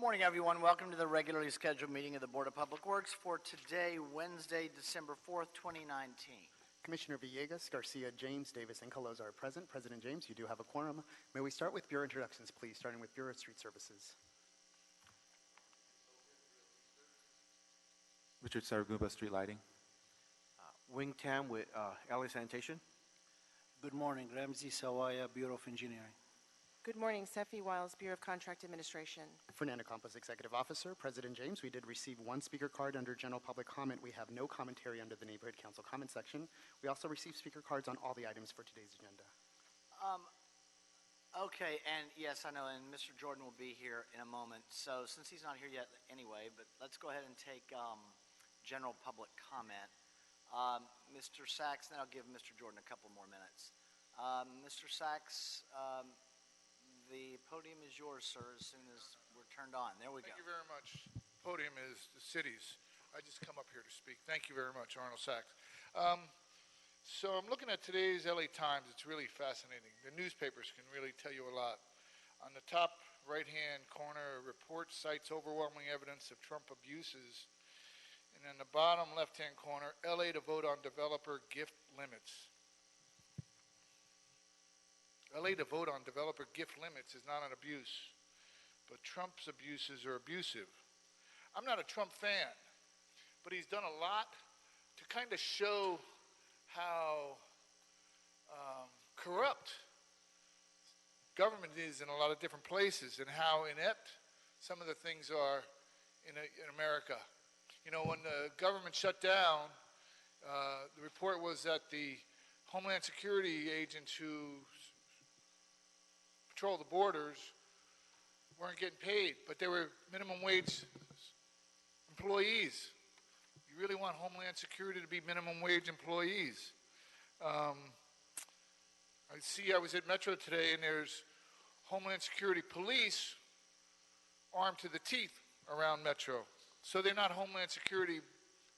morning, everyone. Welcome to the regularly scheduled meeting of the Board of Public Works for today, Wednesday, December 4th, 2019. Commissioner Villegas, Garcia, James, Davis, and Caloza are present. President James, you do have a quorum. May we start with Bureau introductions, please, starting with Bureau of Street Services. Richard Saragumba, Street Lighting. Wing Tam with LA Sanitation. Good morning, Ramsey Sawaya, Bureau of Engineering. Good morning, Sefi Wiles, Bureau of Contract Administration. Fernando Campos, Executive Officer. President James, we did receive one speaker card under general public comment. We have no commentary under the Neighborhood Council comment section. We also received speaker cards on all the items for today's agenda. Okay, and yes, I know, and Mr. Jordan will be here in a moment. So since he's not here yet anyway, but let's go ahead and take general public comment. Mr. Sachs, then I'll give Mr. Jordan a couple more minutes. Mr. Sachs, the podium is yours, sir, as soon as we're turned on. There we go. Thank you very much. Podium is the city's. I just come up here to speak. Thank you very much, Arnold Sachs. So I'm looking at today's LA Times. It's really fascinating. The newspapers can really tell you a lot. On the top right-hand corner, report cites overwhelming evidence of Trump abuses. And in the bottom left-hand corner, LA to vote on developer gift limits. LA to vote on developer gift limits is not an abuse, but Trump's abuses are abusive. I'm not a Trump fan, but he's done a lot to kind of show how corrupt government is in a lot of different places and how inept some of the things are in America. You know, when the government shut down, the report was that the Homeland Security agents who patrol the borders weren't getting paid, but they were minimum wage employees. You really want Homeland Security to be minimum wage employees? I was at Metro today, and there's Homeland Security police armed to the teeth around Metro. So they're not Homeland Security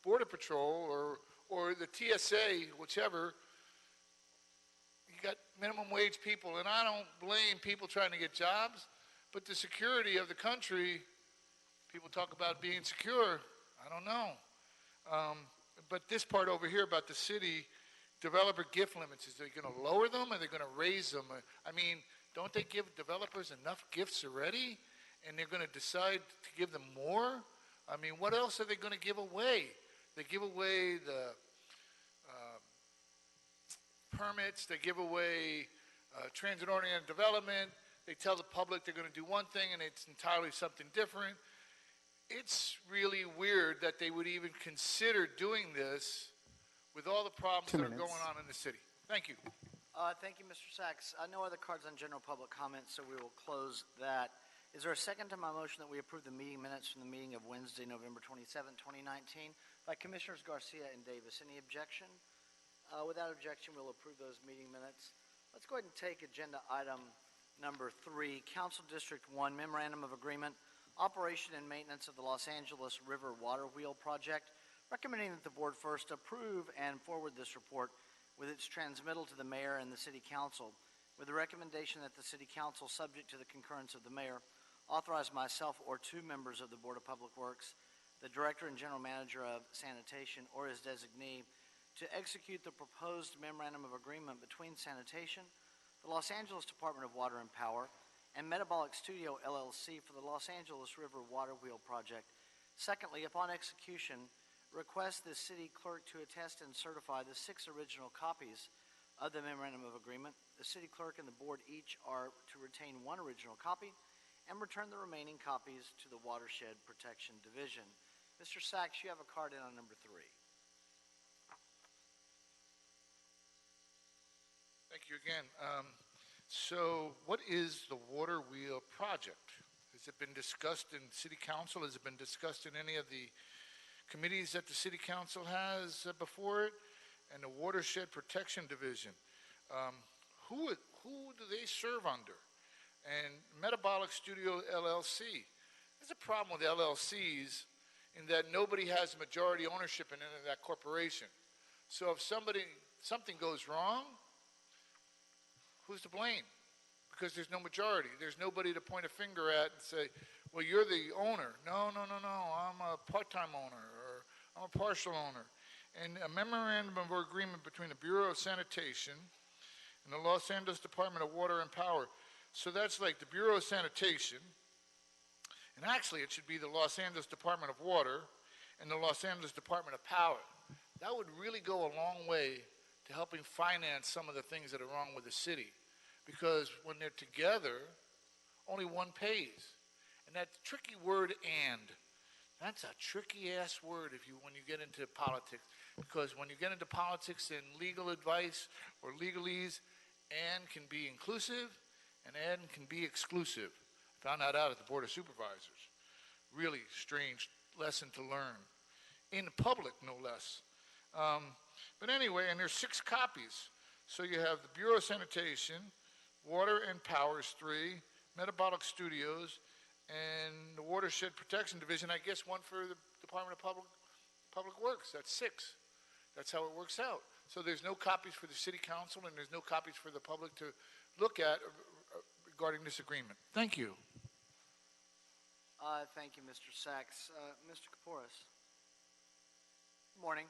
Border Patrol or the TSA, whichever. You got minimum wage people, and I don't blame people trying to get jobs, but the security of the country, people talk about being secure. I don't know. But this part over here about the city developer gift limits, is they going to lower them? Are they going to raise them? I mean, don't they give developers enough gifts already, and they're going to decide to give them more? I mean, what else are they going to give away? They give away the permits, they give away transit-oriented development, they tell the public they're going to do one thing and it's entirely something different. It's really weird that they would even consider doing this with all the problems that are going on in the city. Thank you. Thank you, Mr. Sachs. No other cards on general public comments, so we will close that. Is there a second to my motion that we approve the meeting minutes from the meeting of Wednesday, November 27, 2019 by Commissioners Garcia and Davis? Any objection? Without objection, we'll approve those meeting minutes. Let's go ahead and take agenda item number 3, Council District 1, Memorandum of Agreement, Operation and Maintenance of the Los Angeles River Water Wheel Project, recommending that the board first approve and forward this report with its transmittal to the mayor and the city council, with the recommendation that the city council, subject to the concurrence of the mayor, authorize myself or 2 members of the Board of Public Works, the director and general manager of sanitation or his designee, to execute the proposed memorandum of agreement between sanitation, the Los Angeles Department of Water and Power, and Metabolic Studio LLC for the Los Angeles River Water Wheel Project. Secondly, upon execution, request the city clerk to attest and certify the 6 original copies of the memorandum of agreement. The city clerk and the board each are to retain 1 original copy and return the remaining copies to the Watershed Protection Division. Mr. Sachs, you have a card in on number 3. Thank you again. So what is the Water Wheel Project? Has it been discussed in City Council? Has it been discussed in any of the committees that the City Council has before it? And the Watershed Protection Division. Who do they serve under? And Metabolic Studio LLC. There's a problem with LLCs in that nobody has majority ownership in any of that corporation. So if something goes wrong, who's to blame? Because there's no majority. There's nobody to point a finger at and say, well, you're the owner. No, no, no, no. I'm a part-time owner, or I'm a partial owner. And a memorandum of agreement between the Bureau of Sanitation and the Los Angeles Department of Water and Power. So that's like the Bureau of Sanitation, and actually it should be the Los Angeles Department of Water and the Los Angeles Department of Power. That would really go a long way to helping finance some of the things that are wrong with the city. Because when they're together, only one pays. And that tricky word "and," that's a tricky ass word when you get into politics. Because when you get into politics and legal advice or legalese, "and" can be inclusive and "and" can be exclusive. I found that out at the Board of Supervisors. Really strange lesson to learn. In public, no less. But anyway, and there's 6 copies. So you have the Bureau of Sanitation, Water and Powers 3, Metabolic Studios, and the Watershed Protection Division. I guess one for the Department of Public Works. That's 6. That's how it works out. So there's no copies for the City Council, and there's no copies for the public to look at regarding this agreement. Thank you. Thank you, Mr. Sachs. Mr. Kaporis. Good morning.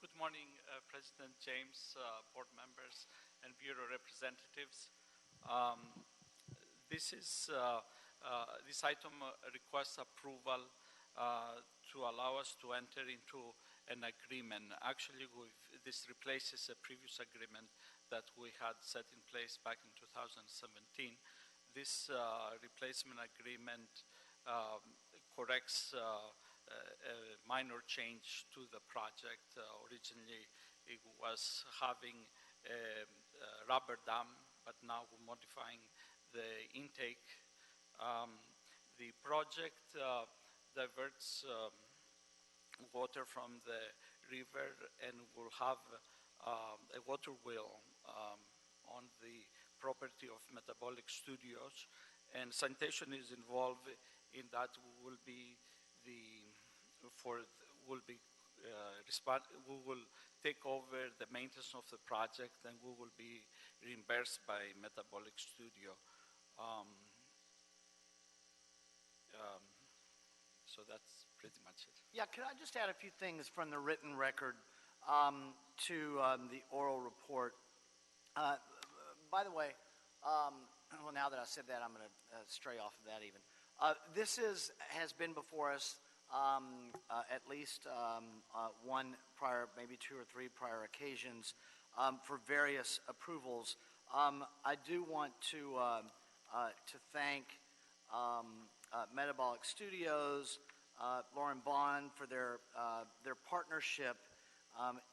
Good morning, President James, board members, and Bureau representatives. This item requests approval to allow us to enter into an agreement. Actually, this replaces a previous agreement that we had set in place back in 2017. This replacement agreement corrects a minor change to the project. Originally, it was having a rubber dam, but now we're modifying the intake. The project diverts water from the river and will have a water wheel on the property of Metabolic Studios, and sanitation is involved in that. We will take over the maintenance of the project, and we will be reimbursed by Metabolic Studio. So that's pretty much it. Yeah, could I just add a few things from the written record to the oral report? By the way, well, now that I said that, I'm going to stray off of that even. This has been before us at least one prior, maybe 2 or 3 prior occasions for various approvals. I do want to thank Metabolic Studios, Lauren Bond for their partnership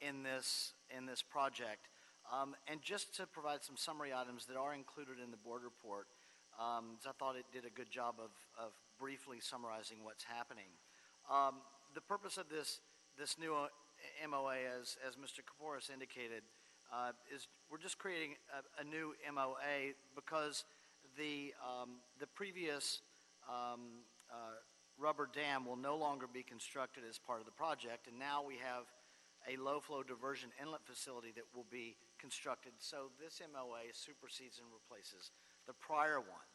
in this project. And just to provide some summary items that are included in the board report, I thought it did a good job of briefly summarizing what's happening. The purpose of this new MOA, as Mr. Kaporis indicated, is we're just creating a new MOA because the previous rubber dam will no longer be constructed as part of the project, and now we have a low-flow diversion inlet facility that will be constructed. So this MOA supersedes and replaces the prior one.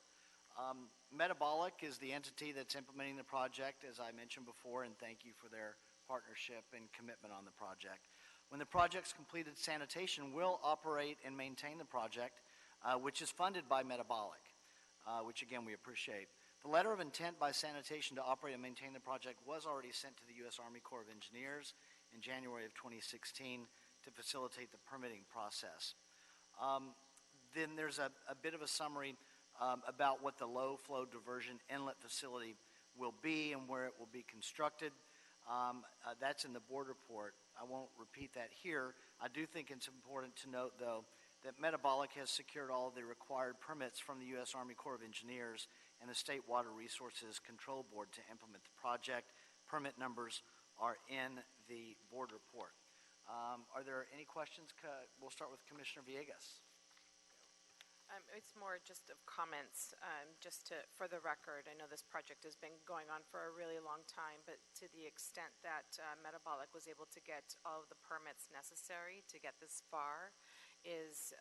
Metabolic is the entity that's implementing the project, as I mentioned before, and thank you for their partnership and commitment on the project. When the project's completed, sanitation will operate and maintain the project, which is funded by Metabolic, which again we appreciate. The letter of intent by sanitation to operate and maintain the project was already sent to the U.S. Army Corps of Engineers in January of 2016 to facilitate the permitting process. Then there's a bit of a summary about what the low-flow diversion inlet facility will be and where it will be constructed. That's in the board report. I won't repeat that here. I do think it's important to note, though, that Metabolic has secured all of the required permits from the U.S. Army Corps of Engineers and the State Water Resources Control Board to implement the project. Permit numbers are in the board report. Are there any questions? We'll start with Commissioner Villegas. It's more just of comments, for the record. I know this project has been going on for a really long time, but to the extent that Metabolic was able to get all of the permits necessary to get this far, is,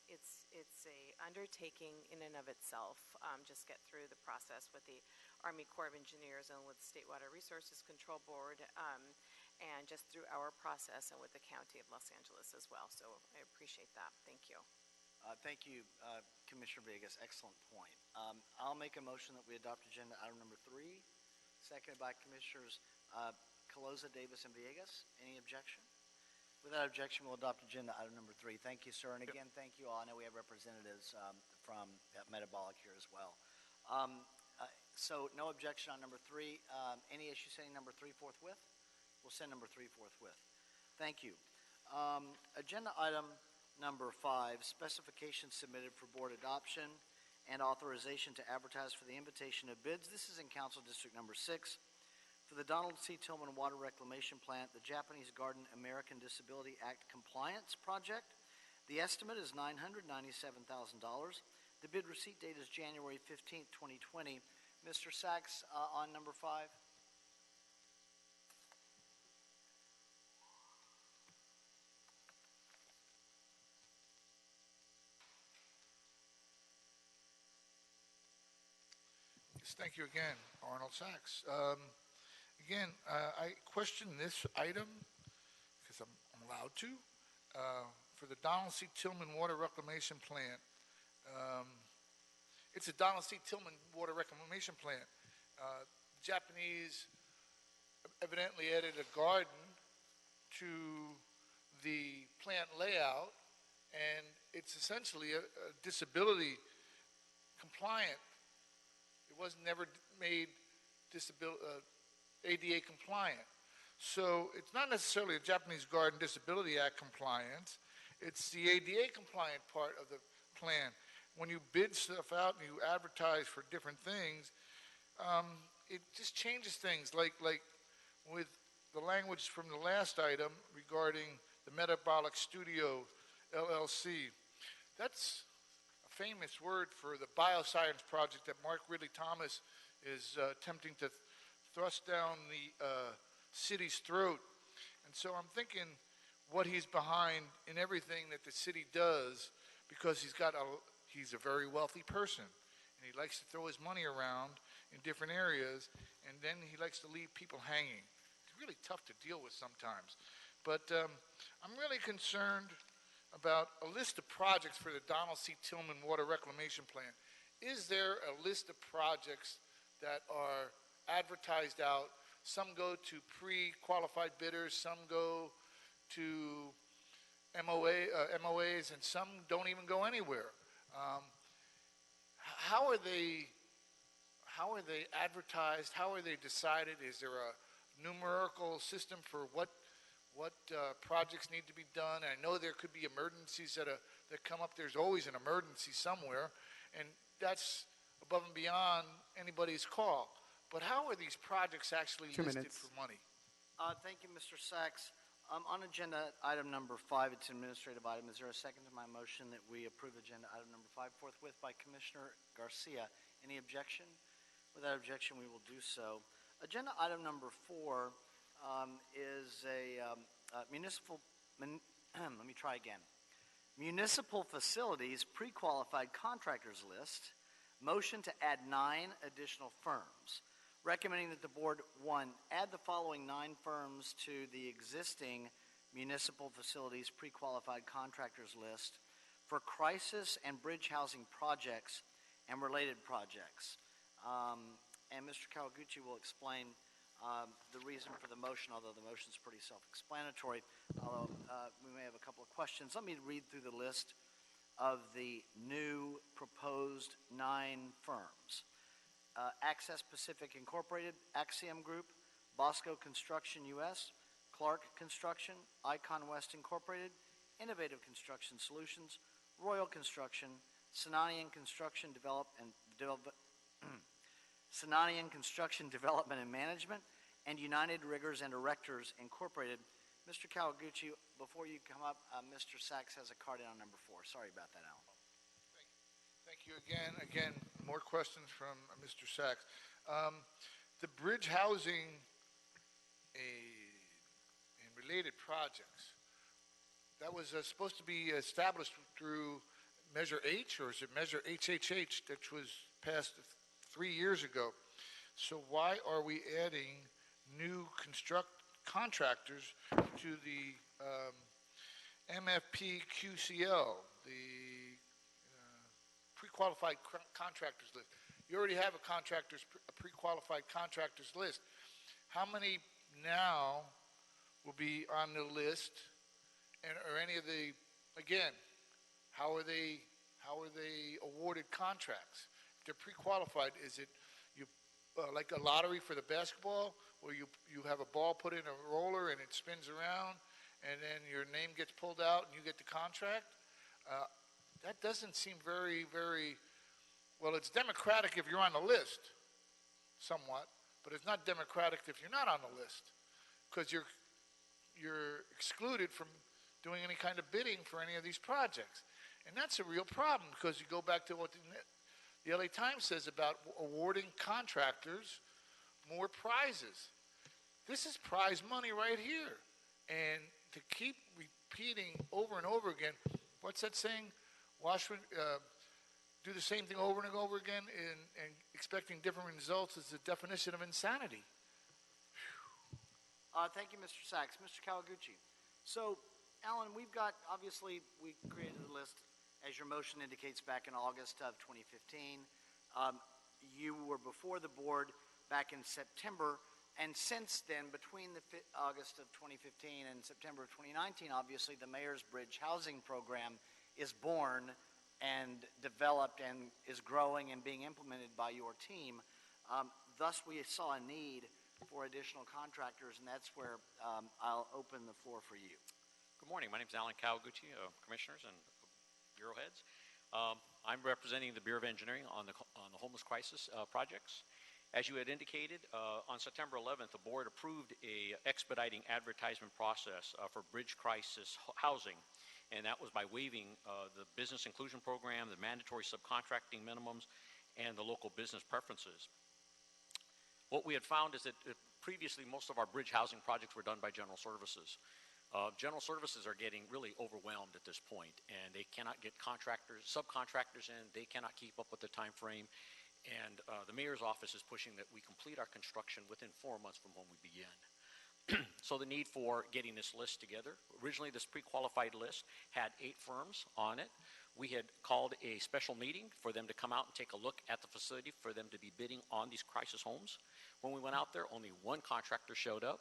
it's a undertaking in and of itself. Just get through the process with the Army Corps of Engineers and with State Water Resources Control Board, and just through our process and with the County of Los Angeles as well. So I appreciate that. Thank you. Thank you, Commissioner Vegas. Excellent point. I'll make a motion that we adopt agenda item number 3, seconded by Commissioners Caloza, Davis, and Villegas. Any objection? Without objection, we'll adopt agenda item number 3. Thank you, sir. And again, thank you all. I know we have representatives from Metabolic here as well. So no objection on number 3. Any issue sending number 3 forthwith? We'll send number 3 forthwith. Thank you. Agenda item number 5, specifications submitted for board adoption and authorization to advertise for the invitation of bids. This is in Council District number 6 for the Donald C. Tillman Water Reclamation Plant, the Japanese Garden American Disability Act Compliance Project. The estimate is $997,000. The bid receipt date is January 15th, 2020. Mr. Sachs, on number 5. Yes, thank you again, Arnold Sachs. Again, I question this item, because I'm allowed to, for the Donald C. Tillman Water Reclamation Plant. It's a Donald C. Tillman Water Reclamation Plant. Japanese evidently added a garden to the plant layout, and it's essentially a disability compliant. It was never made ADA compliant. So it's not necessarily a Japanese Garden Disability Act compliance. It's the ADA compliant part of the plan. When you bid stuff out and you advertise for different things, it just changes things. Like with the language from the last item regarding the Metabolic Studio LLC. That's a famous word for the bioscience project that Mark Ridley Thomas is attempting to thrust down the city's throat. And so I'm thinking what he's behind in everything that the city does, because he's a very wealthy person, and he likes to throw his money around in different areas, and then he likes to leave people hanging. It's really tough to deal with sometimes. But I'm really concerned about a list of projects for the Donald C. Tillman Water Reclamation Plant. Is there a list of projects that are advertised out? Some go to pre-qualified bidders, some go to MOAs, and some don't even go anywhere. How are they advertised? How are they decided? Is there a numerical system for what projects need to be done? I know there could be emergencies that come up. There's always an emergency somewhere, and that's above and beyond anybody's call. But how are these projects actually listed for money? Thank you, Mr. Sachs. On agenda item number 5, it's an administrative item. Is there a second to my motion that we approve agenda item number 5 forthwith by Commissioner Garcia? Any objection? Without objection, we will do so. Agenda item number 4 is a municipal, let me try again. Municipal facilities pre-qualified contractors list. Motion to add 9 additional firms. Recommending that the board, 1, add the following 9 firms to the existing municipal facilities pre-qualified contractors list for crisis and bridge housing projects and related projects. And Mr. Kawaguchi will explain the reason for the motion, although the motion is pretty self-explanatory, although we may have a couple of questions. Let me read through the list of the new proposed 9 firms. Access Pacific Incorporated, Axiom Group, Bosco Construction U.S., Clark Construction, Icon West Incorporated, Innovative Construction Solutions, Royal Construction, Sinanian Construction Development and Management, and United Riggers and Erectors Incorporated. Mr. Kawaguchi, before you come up, Mr. Sachs has a card in on number 4. Sorry about that, Alan. Thank you again. More questions from Mr. Sachs. The bridge housing and related projects, that was supposed to be established through Measure H, or is it Measure HHH, that was passed 3 years ago. So why are we adding new contractors to the MFP QCL, the pre-qualified contractors list? You already have a pre-qualified contractors list. How many now will be on the list, and are any of the, again, how are they awarded contracts? If they're pre-qualified, is it like a lottery for the basketball, where you have a ball put in a roller and it spins around, and then your name gets pulled out and you get the contract? That doesn't seem very, very, well, it's democratic if you're on the list, somewhat, but it's not democratic if you're not on the list, because you're excluded from doing any kind of bidding for any of these projects. And that's a real problem, because you go back to what the LA Times says about awarding contractors more prizes. This is prize money right here. And to keep repeating over and over again, what's that saying? Do the same thing over and over again and expecting different results is the definition of insanity. Thank you, Mr. Sachs. Mr. Kawaguchi. So, Alan, we've got, obviously, we created a list, as your motion indicates, back in August of 2015. You were before the board back in September, and since then, between August of 2015 and September of 2019, obviously, the Mayor's Bridge Housing Program is born and developed and is growing and being implemented by your team. Thus, we saw a need for additional contractors, and that's where I'll open the floor for you. Good morning. My name is Alan Kawaguchi, Commissioners and Bureau Heads. I'm representing the Bureau of Engineering on the homeless crisis projects. As you had indicated, on September 11th, the board approved a expediting advertisement process for bridge crisis housing, and that was by waiving the business inclusion program, the mandatory subcontracting minimums, and the local business preferences. What we had found is that previously most of our bridge housing projects were done by general services. General services are getting really overwhelmed at this point, and they cannot get subcontractors in. They cannot keep up with the time frame, and the mayor's office is pushing that we complete our construction within 4 months from when we begin. So the need for getting this list together. Originally, this pre-qualified list had 8 firms on it. We had called a special meeting for them to come out and take a look at the facility for them to be bidding on these crisis homes. When we went out there, only 1 contractor showed up.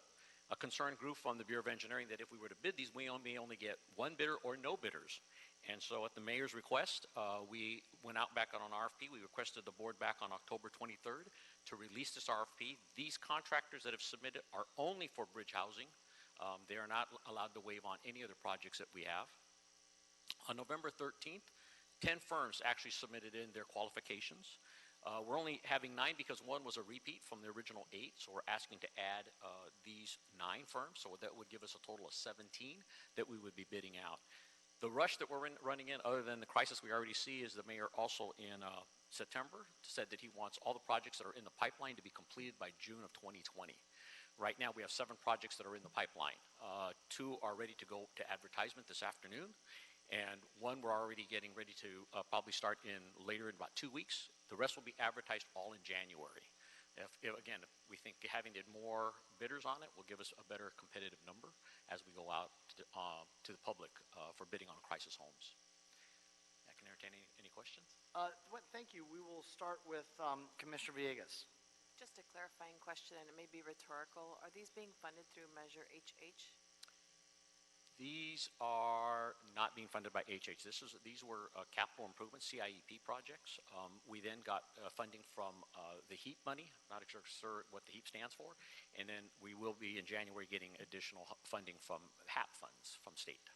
A concern grew from the Bureau of Engineering that if we were to bid these, we may only get 1 bidder or no bidders. And so at the mayor's request, we went out back on an RFP. We requested the board back on October 23rd to release this RFP. These contractors that have submitted are only for bridge housing. They are not allowed to waive on any other projects that we have. On November 13th, 10 firms actually submitted in their qualifications. We're only having 9 because 1 was a repeat from the original 8, so we're asking to add these 9 firms, so that would give us a total of 17 that we would be bidding out. The rush that we're running in, other than the crisis we already see, is the mayor also in September said that he wants all the projects that are in the pipeline to be completed by June of 2020. Right now we have 7 projects that are in the pipeline. 2 are ready to go to advertisement this afternoon, and 1 we're already getting ready to probably start in later in about 2 weeks. The rest will be advertised all in January. If we think having more bidders on it will give us a better competitive number as we go out to the public for bidding on crisis homes. I can entertain any questions. Thank you. We will start with Commissioner Villegas. Just a clarifying question, and it may be rhetorical. Are these being funded through Measure HH? These are not being funded by HH. These were capital improvement, CIEP projects. We then got funding from the HEAP money, not sure what the HEAP stands for, and then we will be in January getting additional funding from HAP funds from state.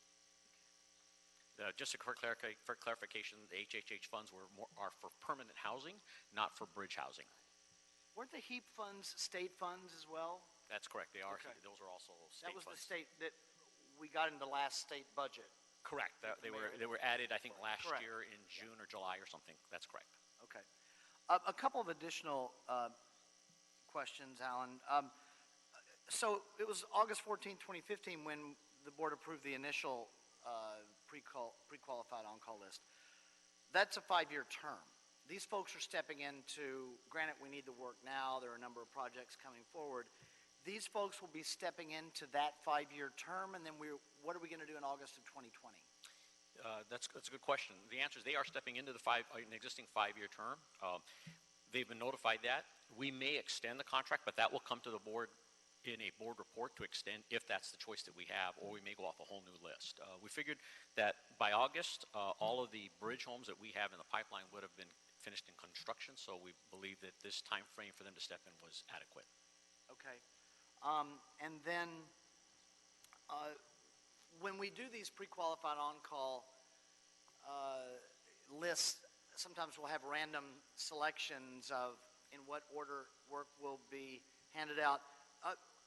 Just for clarification, the HHH funds are for permanent housing, not for bridge housing. Weren't the HEAP funds state funds as well? That's correct. They are. Okay. Those are also state funds. That was the state that we got in the last state budget. Correct. They were added, I think, last Correct. year in June or July or something. That's correct. Okay. A couple of additional questions, Alan. So it was August 14, 2015 when the board approved the initial pre-qualified on-call list. That's a 5-year term. These folks are stepping into, granted, we need the work now. There are a number of projects coming forward. These folks will be stepping into that 5-year term, and then what are we going to do in August of 2020? That's a good question. The answer is they are stepping into an existing 5-year term. They've been notified that. We may extend the contract, but that will come to the board in a board report to extend if that's the choice that we have, or we may go off a whole new list. We figured that by August, all of the bridge homes that we have in the pipeline would have been finished in construction, so we believe that this time frame for them to step in was adequate. Okay. And then when we do these pre-qualified on-call lists, sometimes we'll have random selections of in what order work will be handed out.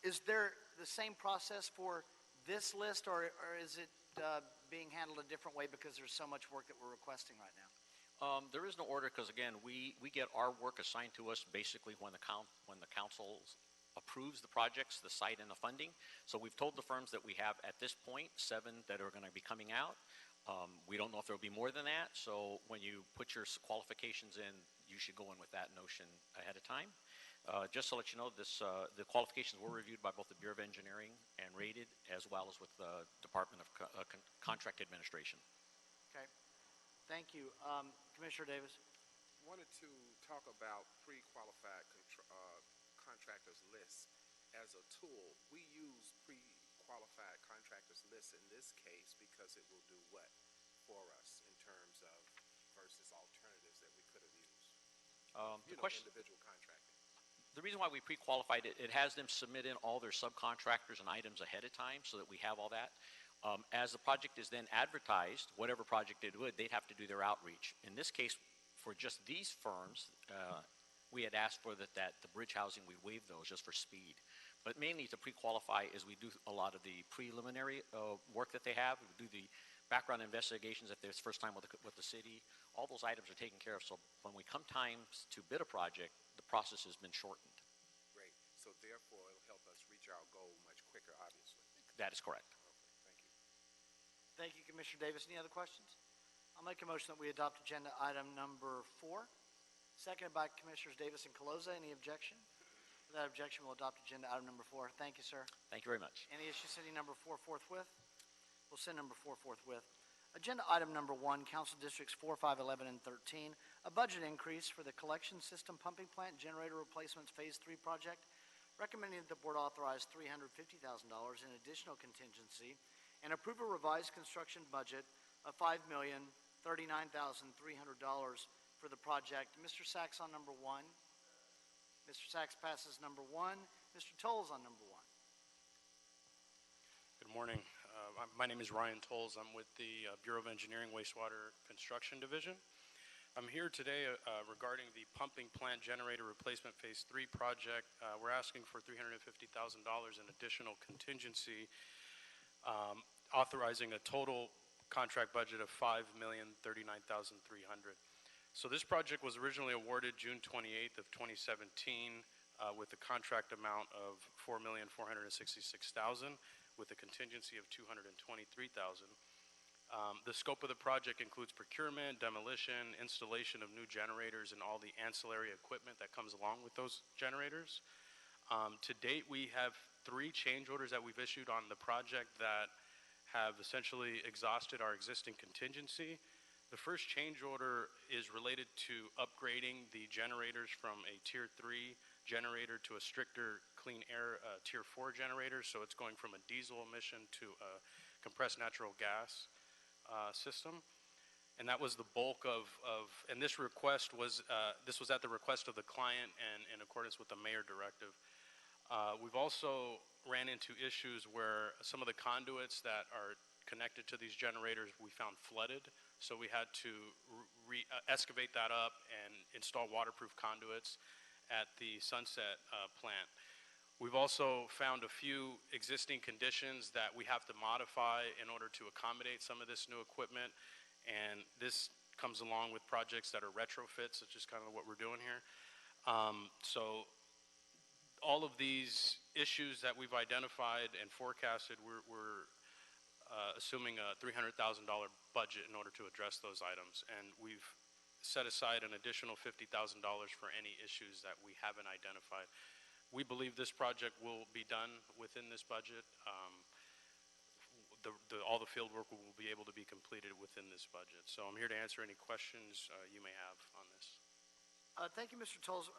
Is there the same process for this list, or is it being handled a different way because there's so much work that we're requesting right now? There is no order because, again, we get our work assigned to us basically when the council approves the projects, the site, and the funding. So we've told the firms that we have at this point 7 that are going to be coming out. We don't know if there will be more than that. So when you put your qualifications in, you should go in with that notion ahead of time. Just to let you know, the qualifications were reviewed by both the Bureau of Engineering and rated, as well as with the Department of Contract Administration. Okay. Thank you. Commissioner Davis. Wanted to talk about pre-qualified contractors list as a tool. We use pre-qualified contractors list in this case because it will do what for us in terms of versus alternatives that we could have used? Individual contracting. The reason why we pre-qualified it, it has them submit in all their subcontractors and items ahead of time so that we have all that. As the project is then advertised, whatever project it would, they'd have to do their outreach. In this case, for just these firms, we had asked for the bridge housing, we waived those just for speed. But mainly to pre-qualify is we do a lot of the preliminary work that they have. We do the background investigations if there's first time with the city. All those items are taken care of. So when we come times to bid a project, the process has been shortened. Great. So therefore, it'll help us reach our goal much quicker, obviously. That is correct. Thank you, Commissioner Davis. Any other questions? I'll make a motion that we adopt agenda item number 4, seconded by Commissioners Davis and Coloza. Any objection? Without objection, we'll adopt agenda item number 4. Thank you, sir. Thank you very much. Any issue sending number 4 forthwith? We'll send number 4 forthwith. Agenda item number 1, Council Districts 4, 5, 11, and 13, a budget increase for the collection system pumping plant generator replacements Phase 3 project, recommending that the board authorize $350,000 in additional contingency and approve a revised construction budget of $5,039,300 for the project. Mr. Sachs on number 1. Mr. Sachs passes number 1. Mr. Tolles on number 1. Good morning. My name is Ryan Tolles. I'm with the Bureau of Engineering Wastewater Construction Division. I'm here today regarding the pumping plant generator replacement Phase 3 project. We're asking for $350,000 in additional contingency, authorizing a total contract budget of $5,039,300. So this project was originally awarded June 28th of 2017 with a contract amount of $4,466,000 with a contingency of $223,000. The scope of the project includes procurement, demolition, installation of new generators, and all the ancillary equipment that comes along with those generators. To date, we have 3 change orders that we've issued on the project that have essentially exhausted our existing contingency. The first change order is related to upgrading the generators from a Tier 3 generator to a stricter clean air Tier 4 generator. So it's going from a diesel emission to a compressed natural gas system. And that was the bulk and this request was, this was at the request of the client and in accordance with the mayor directive. We've also ran into issues where some of the conduits that are connected to these generators we found flooded. So we had to excavate that up and install waterproof conduits at the Sunset plant. We've also found a few existing conditions that we have to modify in order to accommodate some of this new equipment. And this comes along with projects that are retrofits, which is kind of what we're doing here. So all of these issues that we've identified and forecasted, we're assuming a $300,000 budget in order to address those items. And we've set aside an additional $50,000 for any issues that we haven't identified. We believe this project will be done within this budget. All the field work will be able to be completed within this budget. So I'm here to answer any questions you may have on this. Thank you, Mr. Tolles.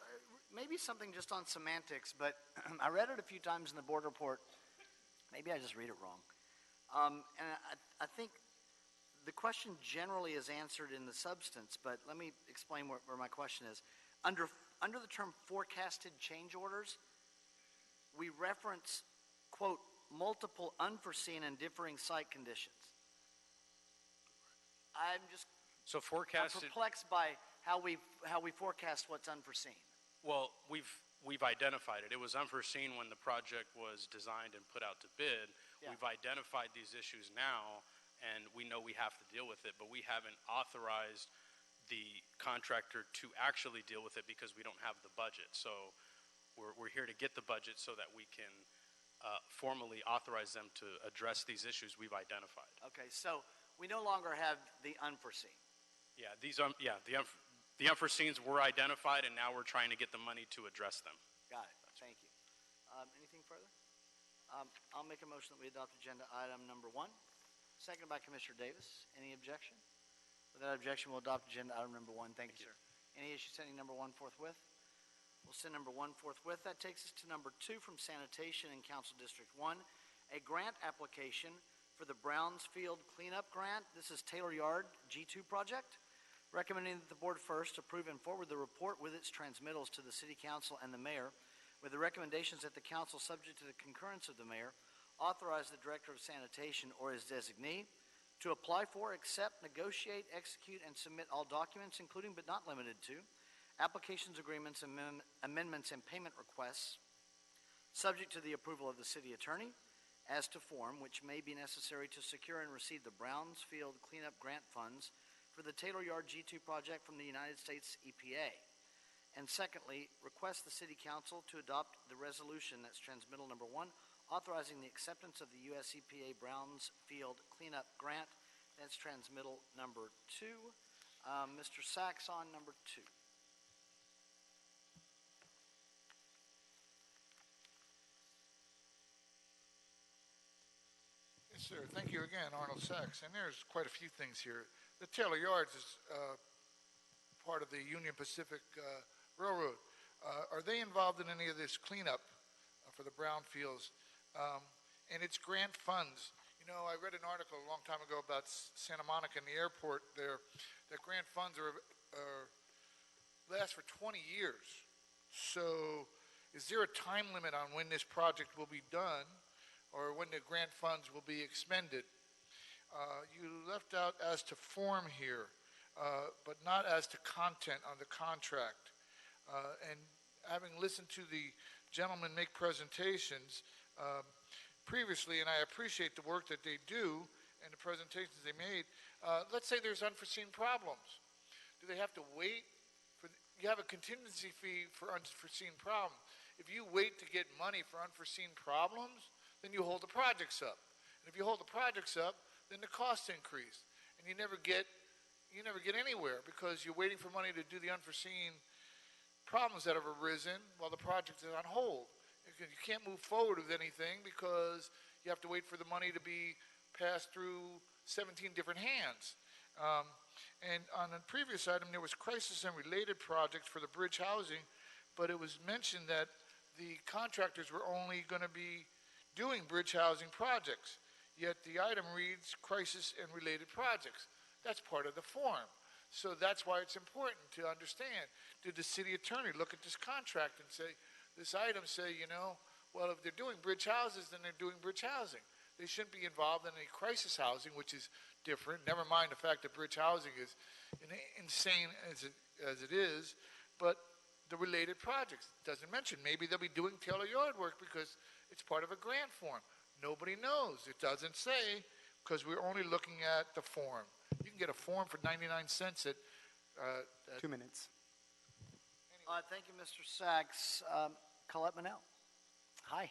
Maybe something just on semantics, but I read it a few times in the board report. Maybe I just read it wrong. And I think the question generally is answered in the substance, but let me explain where my question is. Under the term forecasted change orders, we reference, quote, multiple unforeseen and differing site conditions. I'm perplexed by how we forecast what's unforeseen. Well, we've identified it. It was unforeseen when the project was designed and put out to bid. Yeah. We've identified these issues now, and we know we have to deal with it, but we haven't authorized the contractor to actually deal with it because we don't have the budget. So we're here to get the budget so that we can formally authorize them to address these issues we've identified. Okay, so we no longer have the unforeseen. Yeah, the unforeseens were identified, and now we're trying to get the money to address them. Got it. Thank you. Anything further? I'll make a motion that we adopt agenda item number 1. Seconded by Commissioner Davis. Any objection? Without objection, we'll adopt agenda item number 1. Thank you. Sir. Any issue sending number 1 forthwith? We'll send number 1 forthwith. That takes us to number 2 from Sanitation in Council District 1, a grant application for the Brownsfield Cleanup Grant. This is Taylor Yard G2 project. Recommending that the board first approve and forward the report with its transmittals to the City Council and the Mayor, with the recommendations that the Council, subject to the concurrence of the Mayor, authorize the Director of Sanitation or his designee to apply for, accept, negotiate, execute, and submit all documents, including but not limited to applications, agreements, amendments, and payment requests, subject to the approval of the City Attorney, as to form, which may be necessary to secure and receive the Brownsfield Cleanup Grant funds for the Taylor Yard G2 project from the United States EPA. And secondly, request the City Council to adopt the resolution, that's transmittal number 1, authorizing the acceptance of the U.S. EPA Brownsfield Cleanup Grant. That's transmittal number 2. Mr. Sachs on number 2. Yes, sir. Thank you again, Arnold Sachs. And there's quite a few things here. The Taylor Yards is part of the Union Pacific Railroad. Are they involved in any of this cleanup for the brownfields? And its grant funds. You know, I read an article a long time ago about Santa Monica and the airport there, that grant funds last for 20 years. So is there a time limit on when this project will be done or when the grant funds will be expended? You left out as to form here, but not as to content on the contract. And having listened to the gentlemen make presentations previously, and I appreciate the work that they do and the presentations they made, let's say there's unforeseen problems. Do they have to wait? You have a contingency fee for unforeseen problems. If you wait to get money for unforeseen problems, then you hold the projects up. And if you hold the projects up, then the costs increase. And you never get anywhere because you're waiting for money to do the unforeseen problems that have arisen while the project is on hold. You can't move forward with anything because you have to wait for the money to be passed through 17 different hands. And on the previous item, there was crisis and related projects for the bridge housing, but it was mentioned that the contractors were only going to be doing bridge housing projects, yet the item reads crisis and related projects. That's part of the form. So that's why it's important to understand. Did the city attorney look at this contract and say, this item say, you know, well, if they're doing bridge houses, then they're doing bridge housing. They shouldn't be involved in any crisis housing, which is different. Never mind the fact that bridge housing is insane as it is, but the related projects. It doesn't mention. Maybe they'll be doing Taylor Yard work because it's part of a grant form. Nobody knows. It doesn't say because we're only looking at the form. You can get a form for 99 cents at 2 minutes. Thank you, Mr. Sachs. Colette Manel. Hi.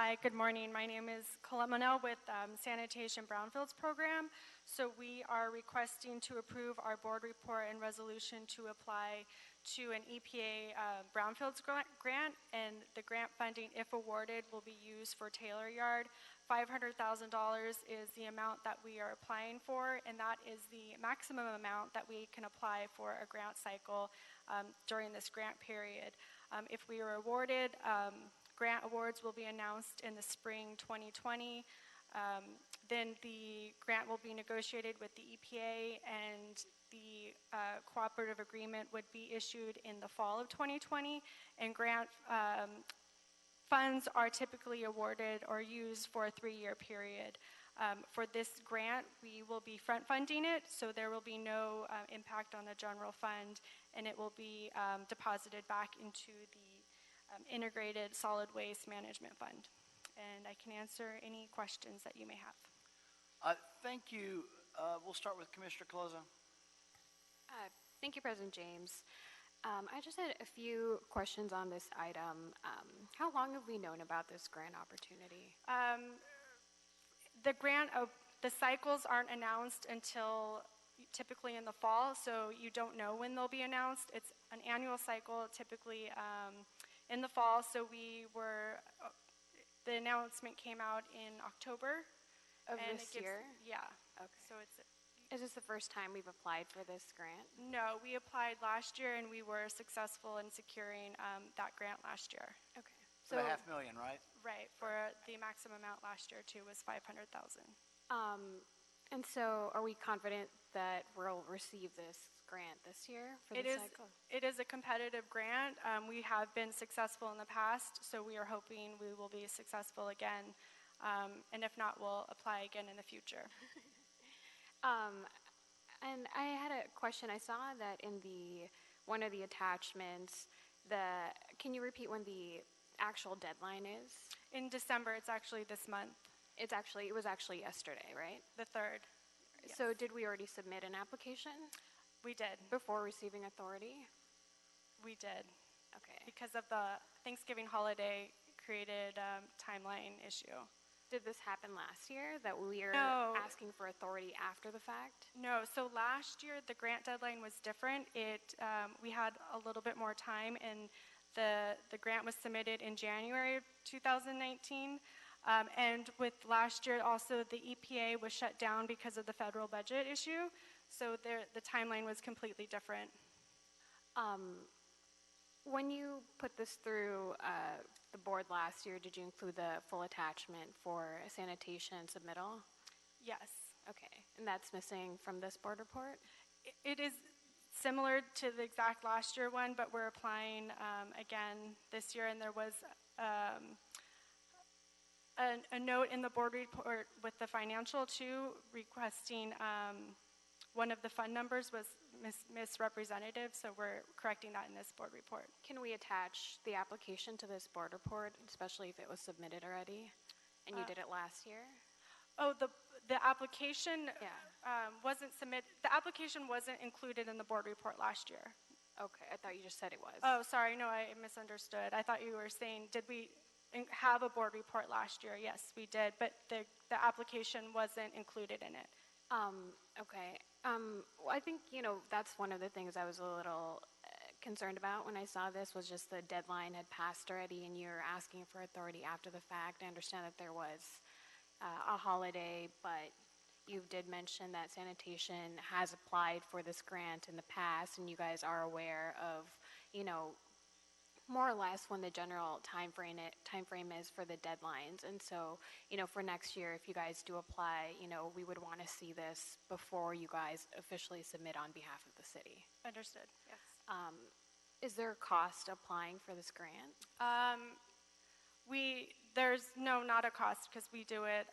Hi, good morning. My name is Colette Monell with Sanitation Brownfields Program. So we are requesting to approve our board report and resolution to apply to an EPA Brownfields grant, and the grant funding, if awarded, will be used for Taylor Yard. $500,000 is the amount that we are applying for, and that is the maximum amount that we can apply for a grant cycle during this grant period. If we are awarded, grant awards will be announced in the spring 2020. Then the grant will be negotiated with the EPA, and the cooperative agreement would be issued in the fall of 2020. And grant funds are typically awarded or used for a 3-year period. For this grant, we will be front funding it, so there will be no impact on the general fund, and it will be deposited back into the Integrated Solid Waste Management Fund. And I can answer any questions that you may have. Thank you. We'll start with Commissioner Colosa. Thank you, President James. I just had a few questions on this item. How long have we known about this grant opportunity? The cycles aren't announced until typically in the fall, so you don't know when they'll be announced. It's an annual cycle, typically in the fall. So the announcement came out in October of this year? Yeah. Okay. So is this the first time we've applied for this grant? No, we applied last year, and we were successful in securing that grant last year. Okay. So $500,000, right? Right. For the maximum amount last year too was $500,000. And so, are we confident that we'll receive this grant this year for the cycle? It is a competitive grant. We have been successful in the past, so we are hoping we will be successful again. And if not, we'll apply again in the future. And I had a question. I saw that in one of the attachments, can you repeat when the actual deadline is? In December. It's actually this month. It was actually yesterday, right? The 3rd. Yes. So did we already submit an application? We did. Before receiving authority? We did. Okay. Because of the Thanksgiving holiday created timeline issue. Did this happen last year, that we are asking for authority after the fact? No. So last year, the grant deadline was different. We had a little bit more time, and the grant was submitted in January of 2019. And with last year, also the EPA was shut down because of the federal budget issue. So the timeline was completely different. When you put this through the board last year, did you include the full attachment for a sanitation submittal? Yes. Okay. And that's missing from this board report? It is similar to the exact last year one, but we're applying again this year, and there was a note in the board report with the financial too, requesting one of the fund numbers was misrepresentative, so we're correcting that in this board report. Can we attach the application to this board report, especially if it was submitted already, and you did it last year? Oh, the application wasn't submitted. The application wasn't included in the board report last year. Okay, I thought you just said it was. Oh, sorry, no, I misunderstood. I thought you were saying, did we have a board report last year? Yes, we did, but the application wasn't included in it. Okay. Well, I think, that's one of the things I was a little concerned about when I saw this, was just the deadline had passed already, and you're asking for authority after the fact. I understand that there was a holiday, but you did mention that sanitation has applied for this grant in the past, and you guys are aware of, more or less when the general time frame is for the deadlines. And so, for next year, if you guys do apply, we would want to see this before you guys officially submit on behalf of the city. Understood, yes. Is there a cost applying for this grant? There's not a cost, because we do it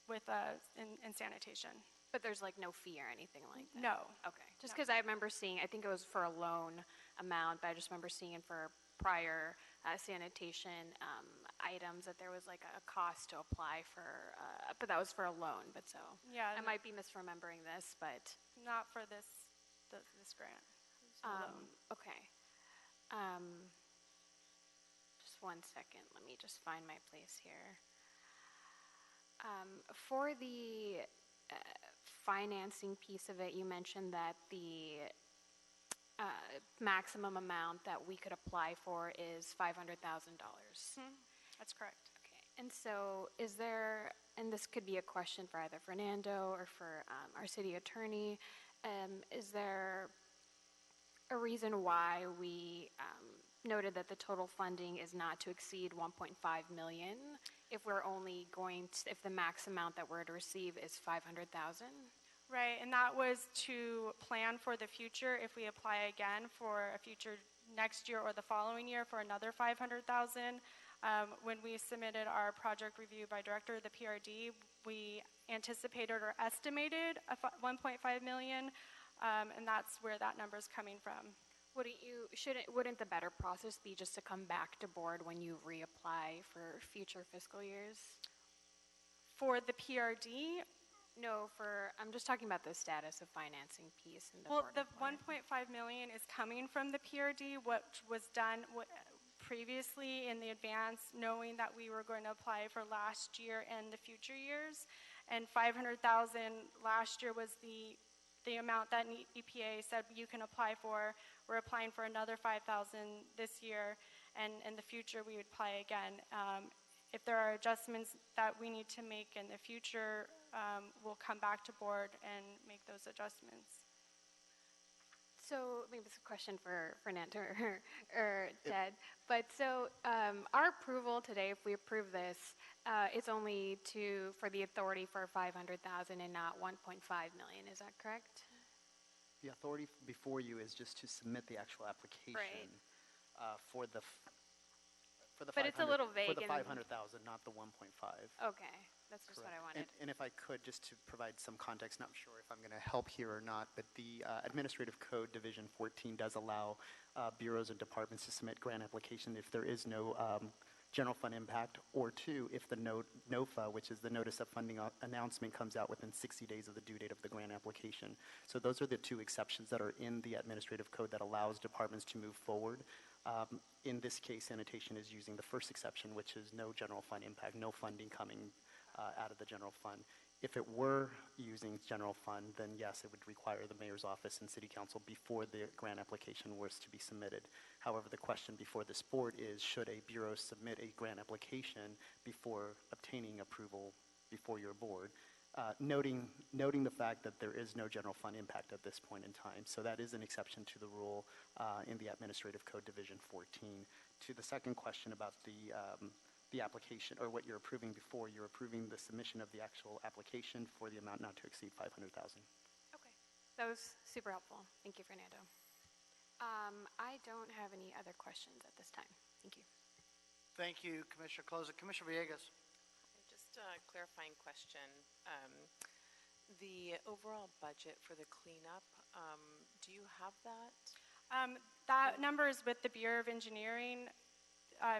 in sanitation. But there's no fee or anything like that? No. Okay. Just because I remember seeing, I think it was for a loan amount, but I just remember seeing for prior sanitation items that there was a cost to apply for, but that was for a loan. But so yeah, I might be misremembering this, but not for this grant. Okay. Just 1 second. Let me just find my place here. For the financing piece of it, you mentioned that the maximum amount that we could apply for is $500,000. That's correct. Okay. And so is there, and this could be a question for either Fernando or for our city attorney, is there a reason why we noted that the total funding is not to exceed 1.5 million if we're only going to, if the max amount that we're to receive is 500,000? Right, and that was to plan for the future if we apply again for a future next year or the following year for another 500,000. When we submitted our project review by director of the PRD, we anticipated or estimated 1.5 million, and that's where that number is coming from. Wouldn't the better process be just to come back to board when you reapply for future fiscal years? For the PRD? No, I'm just talking about the status of financing piece in the Well, board the report. 1.5 million is coming from the PRD, what was done previously in the advance, knowing that we were going to apply for last year and the future years. And 500,000 last year was the amount that EPA said you can apply for. We're applying for another 5,000 this year, and in the future we would apply again. If there are adjustments that we need to make in the future, we'll come back to board and make those adjustments. So maybe this is a question for Fernando or Ted. But so our approval today, if we approve this, it's only for the authority for 500,000 and not 1.5 million. Is that correct? The authority before you is just to submit the actual application for the But it's a little vague. For the 500,000, not the 1.5. Okay, that's just what I wanted. And if I could, just to provide some context, not sure if I'm going to help here or not, but the Administrative Code Division 14 does allow bureaus and departments to submit grant application if there is no general fund impact, or two, if the NOFA, which is the Notice of Funding announcement, comes out within 60 days of the due date of the grant application. So those are the two exceptions that are in the Administrative Code that allows departments to move forward. In this case, sanitation is using the first exception, which is no general fund impact, no funding coming out of the general fund. If it were using general fund, then yes, it would require the mayor's office and city council before the grant application was to be submitted. However, the question before this board is, should a bureau submit a grant application before obtaining approval before your board? Noting the fact that there is no general fund impact at this point in time. So that is an exception to the rule in the Administrative Code Division 14. To the second question about the application, or what you're approving before, you're approving the submission of the actual application for the amount not to exceed 500,000. Okay, that was super helpful. Thank you, Fernando. I don't have any other questions at this time. Thank you. Thank you, Commissioner Closa. Commissioner Villegas. Just a clarifying question. The overall budget for the cleanup, do you have that? That number is with the Bureau of Engineering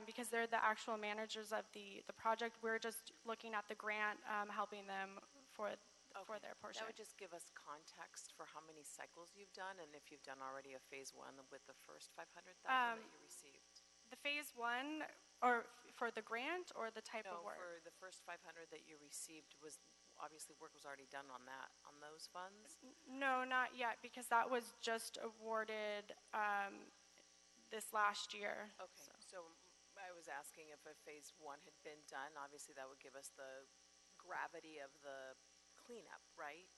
because they're the actual managers of the project. We're just looking at the grant, helping them for their portion. That would just give us context for how many cycles you've done and if you've done already a phase one with the first 500,000 that you received. The phase one, or for the grant, or the type of work? No, for the first 500 that you received, obviously work was already done on those funds? No, not yet, because that was just awarded this last year. Okay, so I was asking if a phase one had been done. Obviously, that would give us the gravity of the cleanup, right?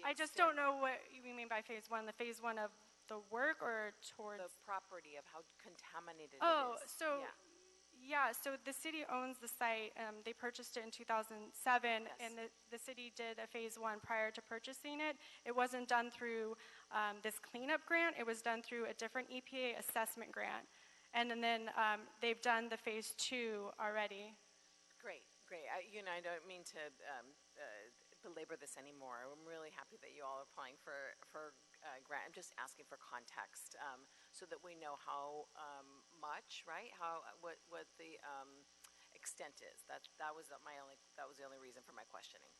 I just don't know what you mean by phase one. The phase one of the work, or towards the property, of how contaminated it is. So the city owns the site. They purchased it in 2007, and the city did a phase one prior to purchasing it. It wasn't done through this cleanup grant. It was done through a different EPA assessment grant, and then they've done the phase two already. Great. I don't mean to belabor this anymore. I'm really happy that you all are applying for grant. I'm just asking for context so that we know how much, right? What the extent is. That was the only reason for my questioning.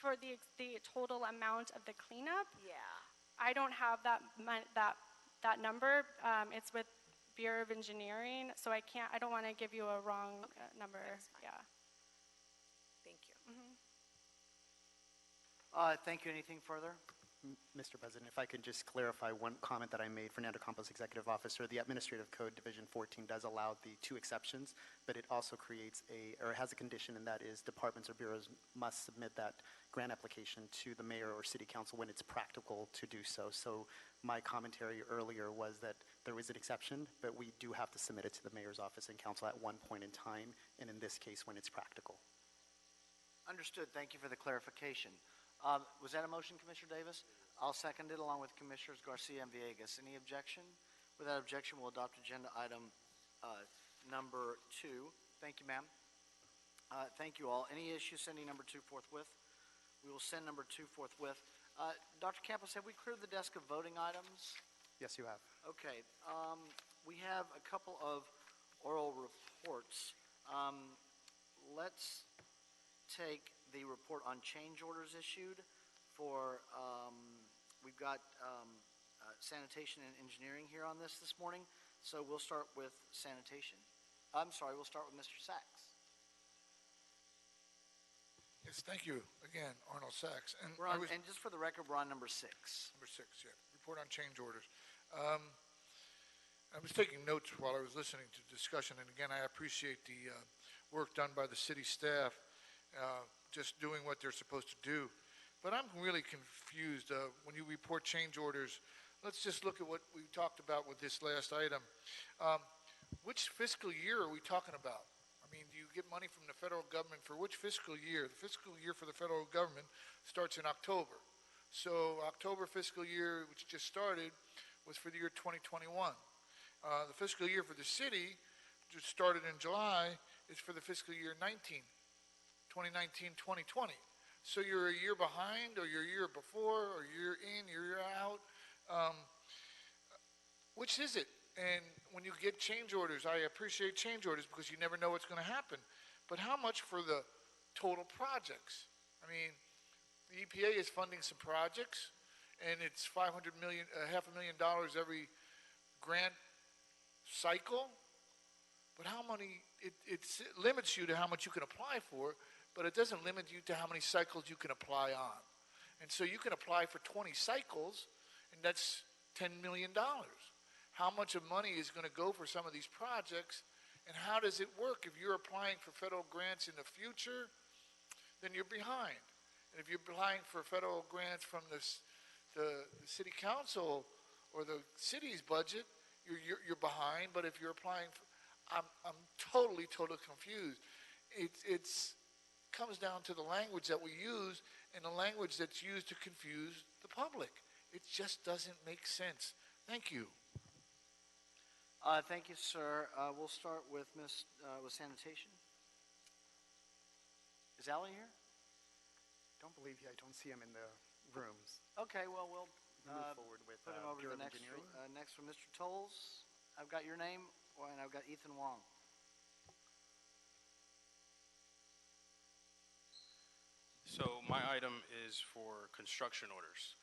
For the total amount of the cleanup? Yeah. I don't have that number. It's with Bureau of Engineering, so I don't want to give you a wrong number. That's fine. Yeah. Thank you. Thank you. Anything further? Mr. President, if I could just clarify one comment that I made. Fernando Campos, Executive Officer. The Administrative Code Division 14 does allow the 2 exceptions, but it also creates has a condition, and that is departments or bureaus must submit that grant application to the mayor or city council when it's practical to do so. So my commentary earlier was that there is an exception, but we do have to submit it to the mayor's office and council at one point in time, and in this case, when it's practical. Understood. Thank you for the clarification. Was that a motion, Commissioner Davis? I'll second it along with Commissioners Garcia and Villegas. Any objection? Without objection, we'll adopt agenda item number 2. Thank you, ma'am. Thank you all. Any issues sending number 2 forthwith? We will send number 2 forthwith. Dr. Campos, have we cleared the desk of voting items? Yes, you have. Okay. We have a couple of oral reports. Let's take the report on change orders issued for, we've got sanitation and engineering here on this morning, so we'll start with sanitation. I'm sorry, we'll start with Mr. Sachs. Yes, thank you again, Arnold Sachs. And And just for the record, we're on number 6. Number 6, yeah. Report on change orders. I was taking notes while I was listening to the discussion, and again, I appreciate the work done by the city staff, just doing what they're supposed to do. But I'm really confused. When you report change orders, let's just look at what we talked about with this last item. Which fiscal year are we talking about? I mean, do you get money from the federal government for which fiscal year? The fiscal year for the federal government starts in October. So October fiscal year, which just started, was for the year 2021. The fiscal year for the city, which started in July, is for the fiscal year 2019-2020. So you're a year behind, or you're a year before, or you're in, you're out. Which is it? And when you get change orders, I appreciate change orders because you never know what's going to happen. But how much for the total projects? I mean, the EPA is funding some projects, and it's $500 million, $500,000 every grant cycle. But how many? It limits you to how much you can apply for, but it doesn't limit you to how many cycles you can apply on. And so you can apply for 20 cycles, and that's $10 million. How much of money is going to go for some of these projects, and how does it work? If you're applying for federal grants in the future, then you're behind. And if you're applying for federal grants from the city council or the city's budget, you're behind. But if you're applying for, I'm totally confused. It's comes down to the language that we use and the language that's used to confuse the public. It just doesn't make sense. Thank you. Thank you, sir. We'll start with with sanitation. Is Allie here? I don't see him in the rooms. Okay, well, we'll Move forward with put him over to Bureau the of next Engineering. next one. Mr. Tolles, I've got your name, and I've got Ethan Wong. So my item is for construction orders.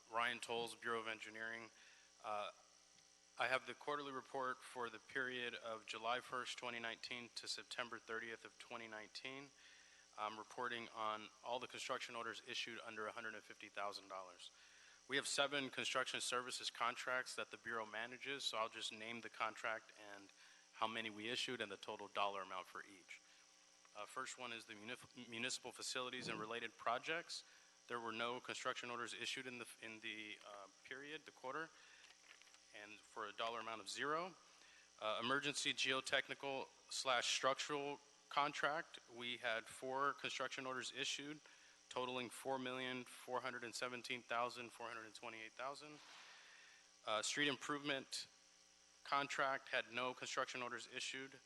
Ryan Tolles, Bureau of Engineering. I have the quarterly report for the period of July 1st, 2019 to September 30th of 2019. I'm reporting on all the construction orders issued under $150,000. We have 7 construction services contracts that the Bureau manages, so I'll just name the contract and how many we issued and the total dollar amount for each. First one is the municipal facilities and related projects. There were no construction orders issued in the period, the quarter, and for a dollar amount of 0. Emergency geotechnical / structural contract, we had 4 construction orders issued, totaling $4,417,428. Street improvement contract had no construction orders issued.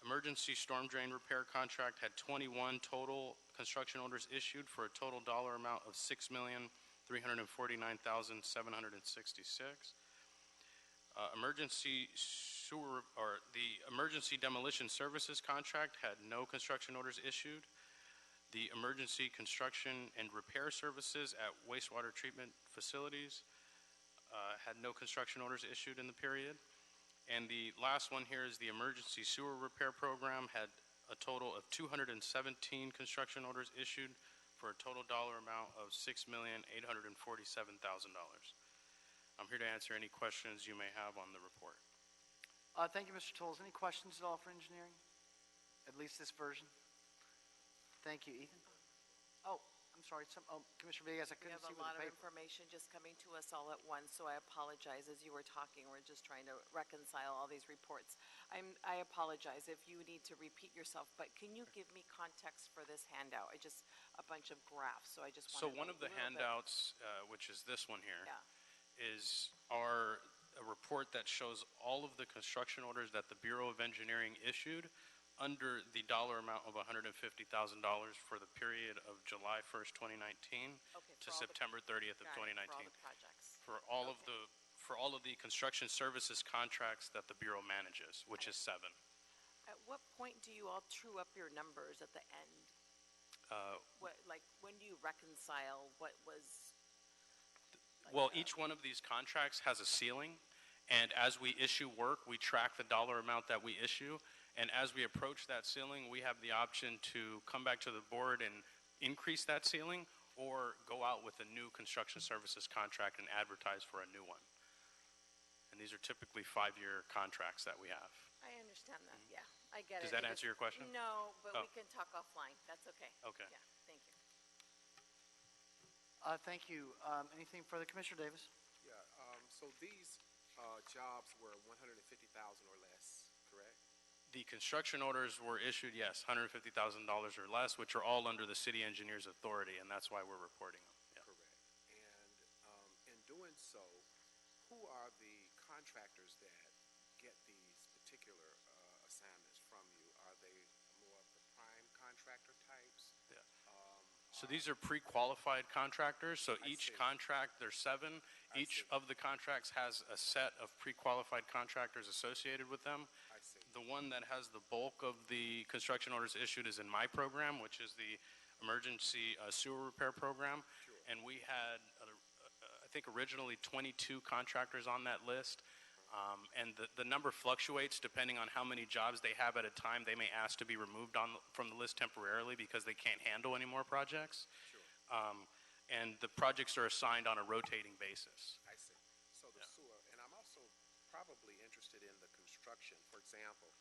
Emergency storm drain repair contract had 21 total construction orders issued for a total dollar amount of $6,349,766. Emergency sewer, or the emergency demolition services contract had no construction orders issued. The emergency construction and repair services at wastewater treatment facilities had no construction orders issued in the period. And the last one here is the emergency sewer repair program had a total of 217 construction orders issued for a total dollar amount of $6,847,000. I'm here to answer any questions you may have on the report. Thank you, Mr. Tolles. Any questions at all for engineering? At least this version? Thank you, Ethan. Oh, I'm sorry. Commissioner Villegas, I We couldn't have see a with lot the of paper. information just coming to us all at once, so I apologize. As you were talking, we're just trying to reconcile all these reports. I apologize if you need to repeat yourself, but can you give me context for this handout? A bunch of graphs, so I just So wanted one of the handouts, which is this one here, Yeah. is a report that shows all of the construction orders that the Bureau of Engineering issued under the dollar amount of $150,000 for the period of July 1st, 2019 Okay, to for all the- September 30th of got it, for all 2019. the projects. For all of the construction services contracts that the Bureau manages, which is 7. At what point do you all true up your numbers at the end? When do you reconcile what was? Well, each one of these contracts has a ceiling, and as we issue work, we track the dollar amount that we issue, and as we approach that ceiling, we have the option to come back to the board and increase that ceiling, or go out with a new construction services contract and advertise for a new one. And these are typically 5-year contracts that we have. I understand that, yeah, I get it. Does that answer your question? No, but Oh. we can talk offline, that's okay. Okay. Yeah, thank you. Thank you. Anything further, Commissioner Davis? Yeah, so these jobs were 150,000 or less, correct? The construction orders were issued, yes, $150,000 or less, which are all under the city engineer's authority, and that's why we're reporting them. Yeah. Correct. And in doing so, who are the contractors that get these particular assignments from you? Are they more of the prime contractor types? Yeah. So these are pre-qualified contractors, so each see. contract, there's 7. Each of the contracts has a set of pre-qualified contractors associated with them. I see. The one that has the bulk of the construction orders issued is in my program, which is the emergency sewer repair program. Sure. And we had, I think originally 22 contractors on that list. And the number fluctuates depending on how many jobs they have at a time. They may ask to be removed from the list temporarily because they can't handle any more projects. Sure. And the projects are assigned on a rotating basis. I see. So the sewer, and I'm also probably interested in the construction. For example,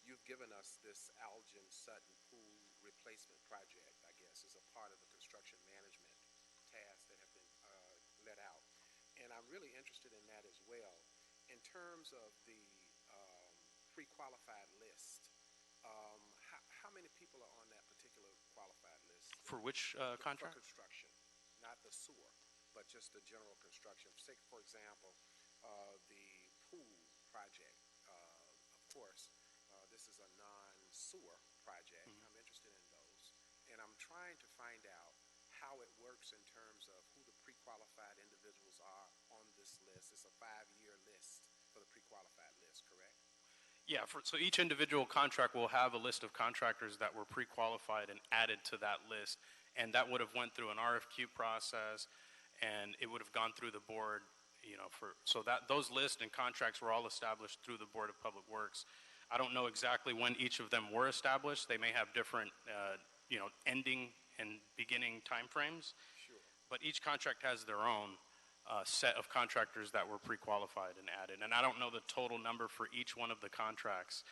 you've given us this Algin Sutton Pool replacement project, I guess, as a part of the construction management tasks that have been let out. And I'm really interested in that as well. In terms of the pre-qualified list, how many people are on that particular qualified list? For which contract? For construction, not the sewer, but just the general construction. Say, for example, the pool project, of course, this is a non-sewer project. Mm-hmm. I'm interested in those. And I'm trying to find out how it works in terms of who the pre-qualified individuals are on this list. It's a 5-year list for the pre-qualified list, correct? Yeah, so each individual contract will have a list of contractors that were pre-qualified and added to that list, and that would have went through an RFQ process, and it would have gone through the board, so that those lists and contracts were all established through the Board of Public Works. I don't know exactly when each of them were established. They may have different, ending and beginning timeframes. Sure. But each contract has their own set of contractors that were pre-qualified and added. And I don't know the total number for each one of the contracts,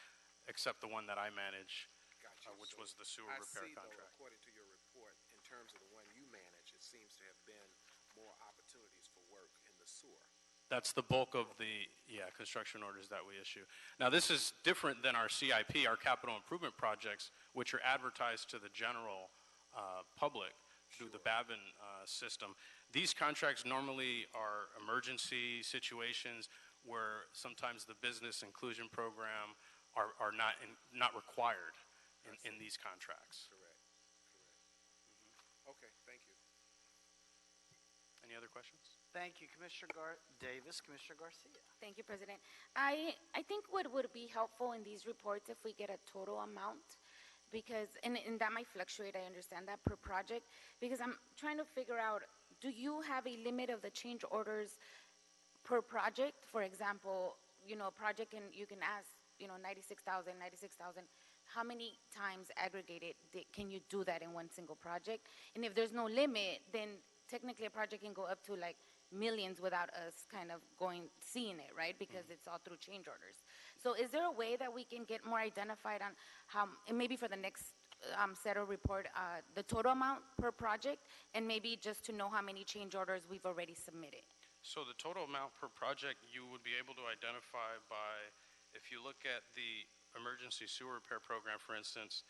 except the one that I manage, Gotcha. which So was the sewer I repair see, though, contract. according to your report, in terms of the one you manage, it seems to have been more opportunities for work in the sewer. That's the bulk of the construction orders that we issue. Now, this is different than our CIP, our capital improvement projects, which are advertised to the general public through the BAVIN system. These contracts normally are emergency situations where sometimes the business inclusion program are not required in these contracts. Correct. Okay, thank you. Any other questions? Thank you, Commissioner Davis. Commissioner Garcia. Thank you, President. I think what would be helpful in these reports if we get a total amount, because, and that might fluctuate, I understand that, per project, because I'm trying to figure out, do you have a limit of the change orders per project? For example, a project you can ask, 96,000, 96,000. How many times aggregated can you do that in one single project? And if there's no limit, then technically a project can go up to like millions without us kind of seeing it, right? Because it's all through change orders. So is there a way that we can get more identified on how, and maybe for the next SETO report, the total amount per project, and maybe just to know how many change orders we've already submitted? So the total amount per project you would be able to identify by, if you look at the emergency sewer repair program, for instance,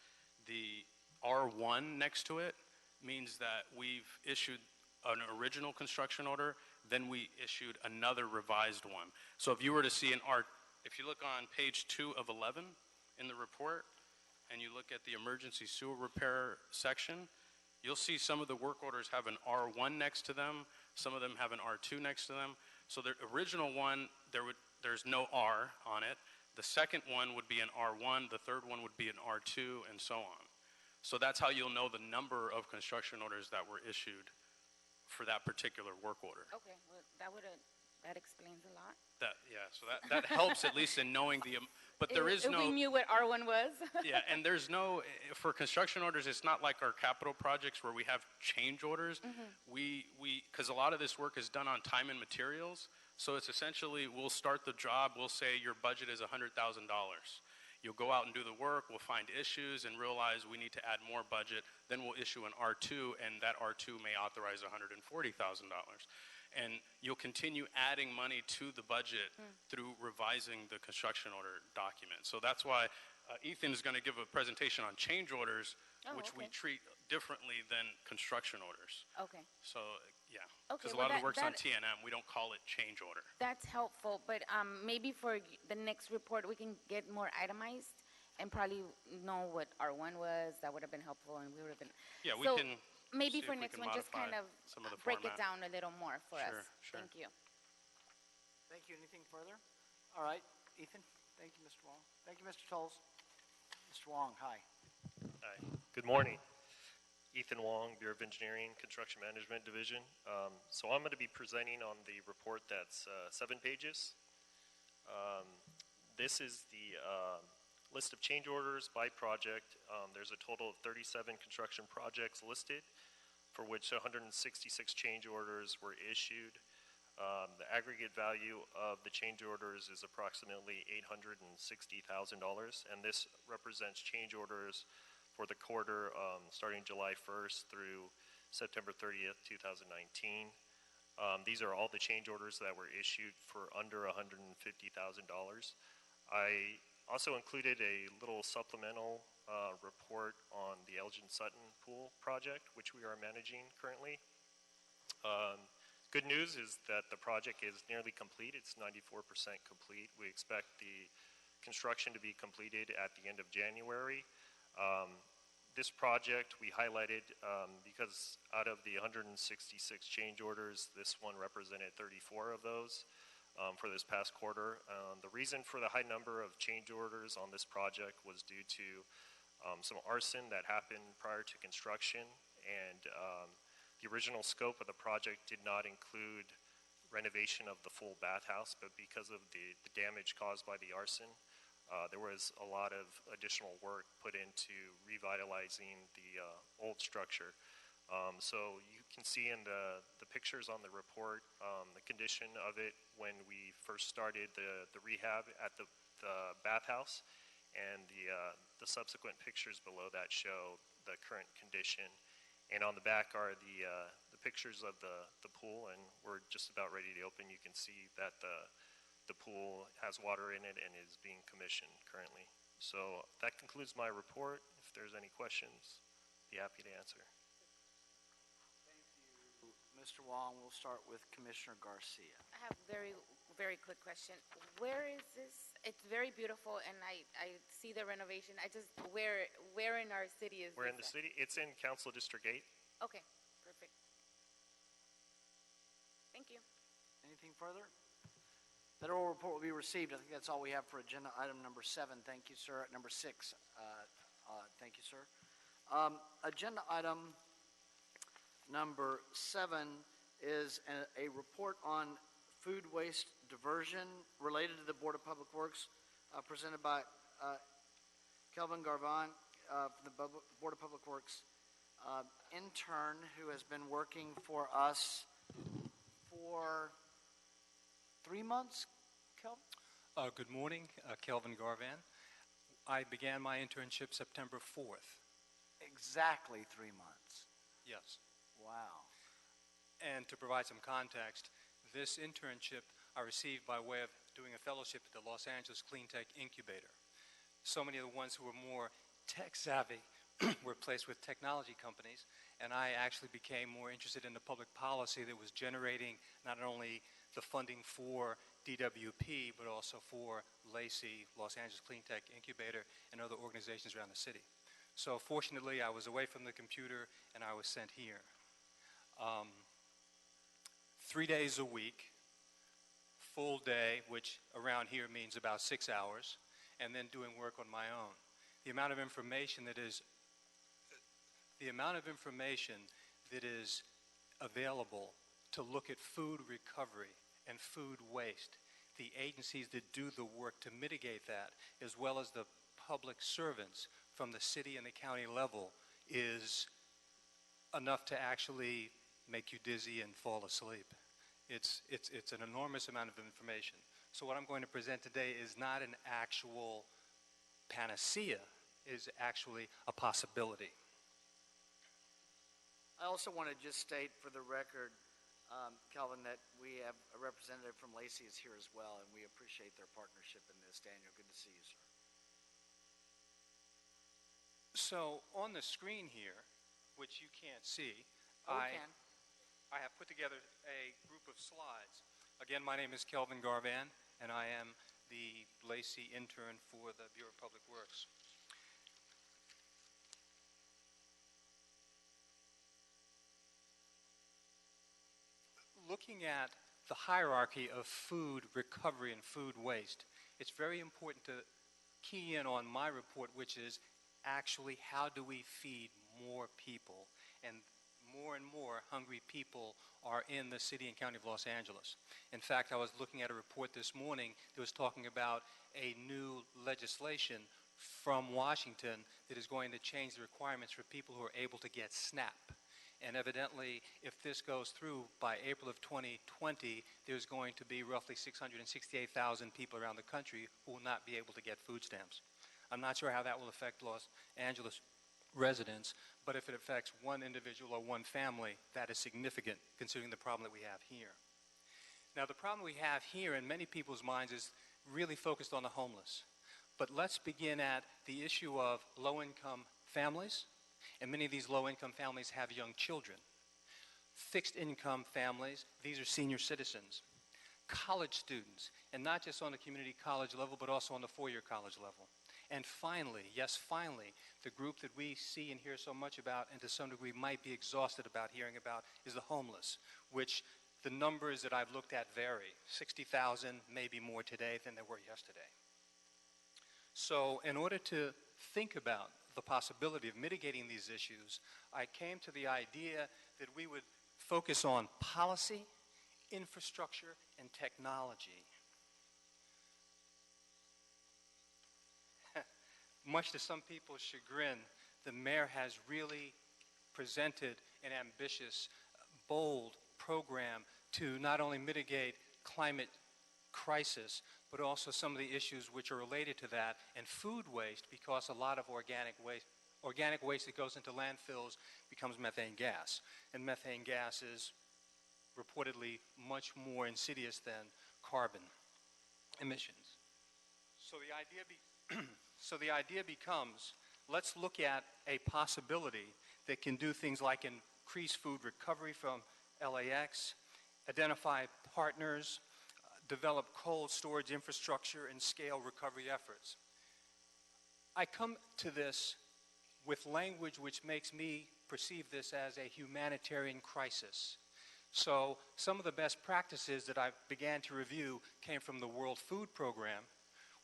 the R1 next to it means that we've issued an original construction order, then we issued another revised one. So if you were to see if you look on page 2 of 11 in the report, and you look at the emergency sewer repair section, you'll see some of the work orders have an R1 next to them, some of them have an R2 next to them. So the original one, there's no R on it. The second one would be an R1, the third one would be an R2, and so on. So that's how you'll know the number of construction orders that were issued for that particular work order. Okay, well, that explains a lot. So that helps at least in knowing but there is no... If we knew what R1 was. Yeah, and there's no, for construction orders, it's not like our capital projects where we have change orders. Because a lot of this work is done on time and materials, so it's essentially, we'll start the job, we'll say your budget is $100,000. You'll go out and do the work, we'll find issues and realize we need to add more budget, then we'll issue an R2, and that R2 may authorize $140,000. And you'll continue adding money to the budget through revising the construction order document. So that's why Ethan is going to give a presentation on change orders, which we treat differently than construction orders. Okay. So, yeah, Okay, because a lot of the work's on TNM, we don't call it change order. That's helpful, but maybe for the next report, we can get more itemized and probably know what R1 was. That would have been helpful, and we would have been... Yeah, we can... Maybe for next one, just kind of break it down a little more for us. Sure. Thank you. Thank you. Anything further? All right, Ethan. Thank you, Mr. Wong. Thank you, Mr. Tolles. Mr. Wong, hi. Hi. Good morning. Ethan Wong, Bureau of Engineering, Construction Management Division. So I'm going to be presenting on the report that's 7 pages. This is the list of change orders by project. There's a total of 37 construction projects listed, for which 166 change orders were issued. The aggregate value of the change orders is approximately $860,000, and this represents change orders for the quarter starting July 1st through September 30th, 2019. These are all the change orders that were issued for under $150,000. I also included a little supplemental report on the Elgin Sutton Pool project, which we are managing currently. Good news is that the project is nearly complete. It's 94% complete. We expect the construction to be completed at the end of January. This project we highlighted because out of the 166 change orders, this one represented 34 of those for this past quarter. The reason for the high number of change orders on this project was due to some arson that happened prior to construction, and the original scope of the project did not include renovation of the full bathhouse, but because of the damage caused by the arson, there was a lot of additional work put into revitalizing the old structure. So you can see in the pictures on the report the condition of it when we first started the rehab at the bathhouse, and the subsequent pictures below that show the current condition. And on the back are the pictures of the pool, and we're just about ready to open. You can see that the pool has water in it and is being commissioned currently. So that concludes my report. If there's any questions, be happy to answer. Thank you, Mr. Wong. We'll start with Commissioner Garcia. I have very, very quick question. Where is this? It's very beautiful, and I see the renovation. Where in our city is We're in the city. It's in Council District 8. Okay, perfect. Thank you. Anything further? That oral report will be received. I think that's all we have for agenda item number 7. Thank you, sir. Number 6. Thank you, sir. Agenda item number 7 is a report on food waste diversion related to the Board of Public Works, presented by Kelvin Garvan from the Board of Public Works, intern who has been working for us for 3 months, Kelvin? Good morning, Kelvin Garvan. I began my internship September 4th. Exactly 3 months. Yes. Wow. And to provide some context, this internship I received by way of doing a fellowship at the Los Angeles Clean Tech Incubator. So many of the ones who were more tech savvy were placed with technology companies, and I actually became more interested in the public policy that was generating not only the funding for DWP, but also for LACY, Los Angeles Clean Tech Incubator, and other organizations around the city. So fortunately, I was away from the computer, and I was sent here. 3 days a week, full day, which around here means about 6 hours, and then doing work on my own. The amount of information that is available to look at food recovery and food waste, the agencies that do the work to mitigate that, as well as the public servants from the city and the county level, is enough to actually make you dizzy and fall asleep. It's an enormous amount of information. So what I'm going to present today is not an actual panacea, is actually a possibility. I also want to just state for the record, Calvin, that we have a representative from Lacey is here as well, and we appreciate their partnership in this. Daniel, good to see you, sir. So on the screen here, which you can't see, Oh, we I can. have put together a group of slides. Again, my name is Kelvin Garvan, and I am the Lacey intern for the Bureau of Public Works. Looking at the hierarchy of food recovery and food waste, it's very important to key in on my report, which is actually how do we feed more people? And more hungry people are in the city and county of Los Angeles. In fact, I was looking at a report this morning that was talking about a new legislation from Washington that is going to change the requirements for people who are able to get SNAP. And evidently, if this goes through by April of 2020, there's going to be roughly 668,000 people around the country who will not be able to get food stamps. I'm not sure how that will affect Los Angeles residents, but if it affects one individual or one family, that is significant considering the problem that we have here. Now, the problem we have here in many people's minds is really focused on the homeless. But let's begin at the issue of low-income families, and many of these low-income families have young children. Fixed-income families, these are senior citizens. College students, and not just on the community college level, but also on the four-year college level. And finally, yes, finally, the group that we see and hear so much about, and to some degree might be exhausted about hearing about, is the homeless, which the numbers that I've looked at vary. 60,000, maybe more today than there were yesterday. So in order to think about the possibility of mitigating these issues, I came to the idea that we would focus on policy, infrastructure, and technology. Much to some people's chagrin, the mayor has really presented an ambitious, bold program to not only mitigate climate crisis, but also some of the issues which are related to that, and food waste, because a lot of organic waste that goes into landfills becomes methane gas. And methane gas is reportedly much more insidious than carbon emissions. So the idea becomes, let's look at a possibility that can do things like increase food recovery from LAX, identify partners, develop cold storage infrastructure, and scale recovery efforts. I come to this with language which makes me perceive this as a humanitarian crisis. So some of the best practices that I began to review came from the World Food Program,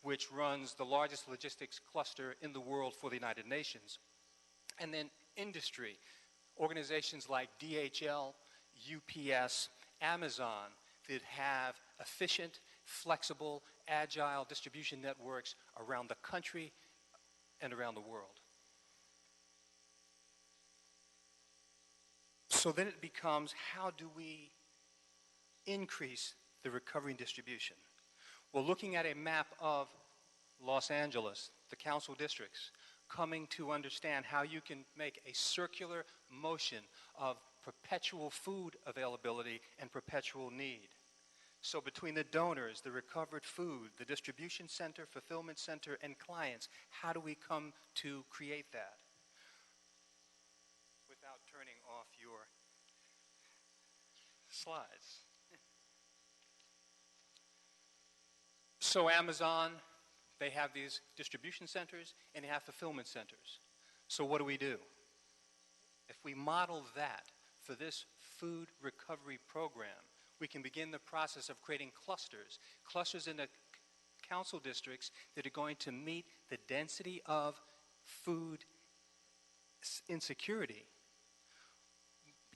which runs the largest logistics cluster in the world for the United Nations. And then industry, organizations like DHL, UPS, Amazon, that have efficient, flexible, agile distribution networks around the country and around the world. So then it becomes, how do we increase the recovery and distribution? Well, looking at a map of Los Angeles, the council districts, coming to understand how you can make a circular motion of perpetual food availability and perpetual need. So between the donors, the recovered food, the distribution center, fulfillment center, and clients, how do we come to create that? Without turning off your slides. So Amazon, they have these distribution centers and they have fulfillment centers. So what do? If we model that for this food recovery program, we can begin the process of creating clusters in the council districts that are going to meet the density of food insecurity,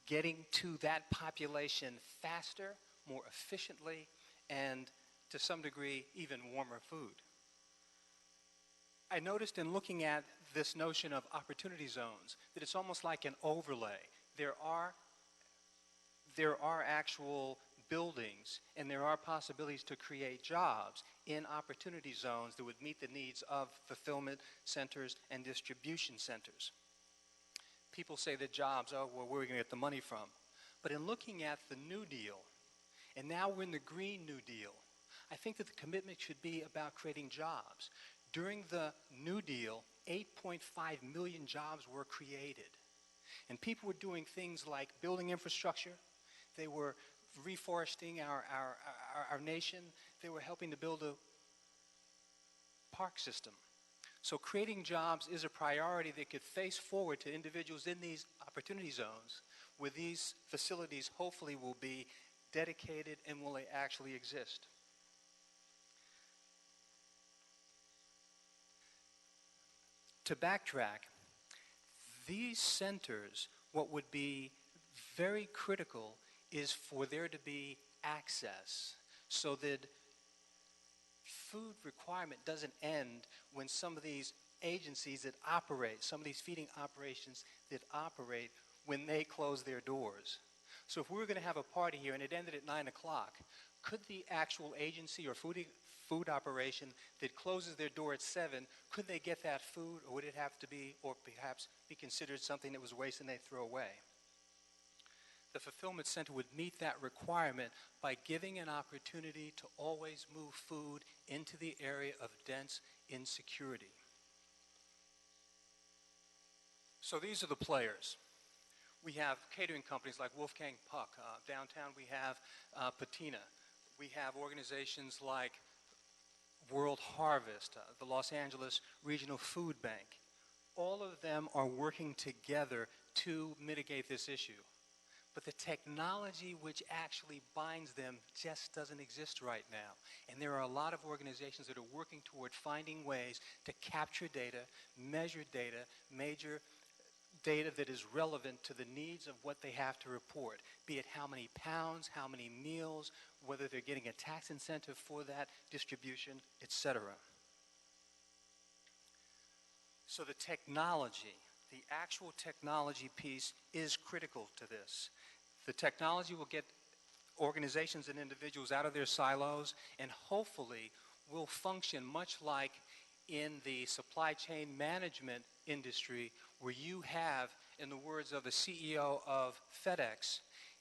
getting to that population faster, more efficiently, and to some degree, even warmer food. I noticed in looking at this notion of opportunity zones that it's almost like an overlay. There are actual buildings and there are possibilities to create jobs in opportunity zones that would meet the needs of fulfillment centers and distribution centers. People say that jobs, oh, well, where are we going to get the money from? But in looking at the New Deal, and now we're in the Green New Deal, I think that the commitment should be about creating jobs. During the New Deal, 8.5 million jobs were created. And people were doing things like building infrastructure. They were reforesting our nation. They were helping to build a park system. So creating jobs is a priority that could face forward to individuals in these opportunity zones where these facilities hopefully will be dedicated and will they actually exist. To backtrack, these centers, what would be very critical is for there to be access so that food requirement doesn't end when some of these agencies that operate, some of these feeding operations that operate when they close their doors. So if we were going to have a party here and it ended at 9 o'clock, could the actual agency or food operation that closes their door at 7, could they get that food, or would it have to be, or perhaps be considered something that was waste and they throw away? The fulfillment center would meet that requirement by giving an opportunity to always move food into the area of dense insecurity. So these are the players. We have catering companies like Wolfgang Puck. Downtown we have Patina. We have organizations like World Harvest, the Los Angeles Regional Food Bank. All of them are working together to mitigate this issue. But the technology which actually binds them just doesn't exist right now. And there are a lot of organizations that are working toward finding ways to capture data, measure data, major data that is relevant to the needs of what they have to report, be it how many pounds, how many meals, whether they're getting a tax incentive for that distribution, etc. So the technology, the actual technology piece is critical to this. The technology will get organizations and individuals out of their silos and hopefully will function much like in the supply chain management industry where you have, in the words of the CEO of FedEx,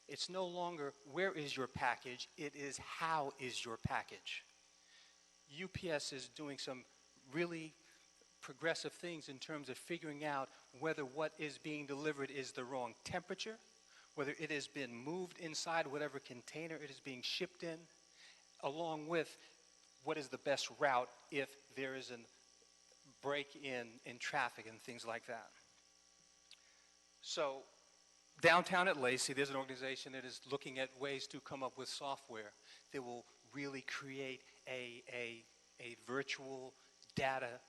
it's no longer where is your package, it is how is your package. UPS is doing some really progressive things in terms of figuring out whether what is being delivered is the wrong temperature, whether it has been moved inside whatever container it is being shipped in, along with what is the best route if there is a break in traffic and things like that. So downtown at Lacey, there's an organization that is looking at ways to come up with software that will really create a virtual data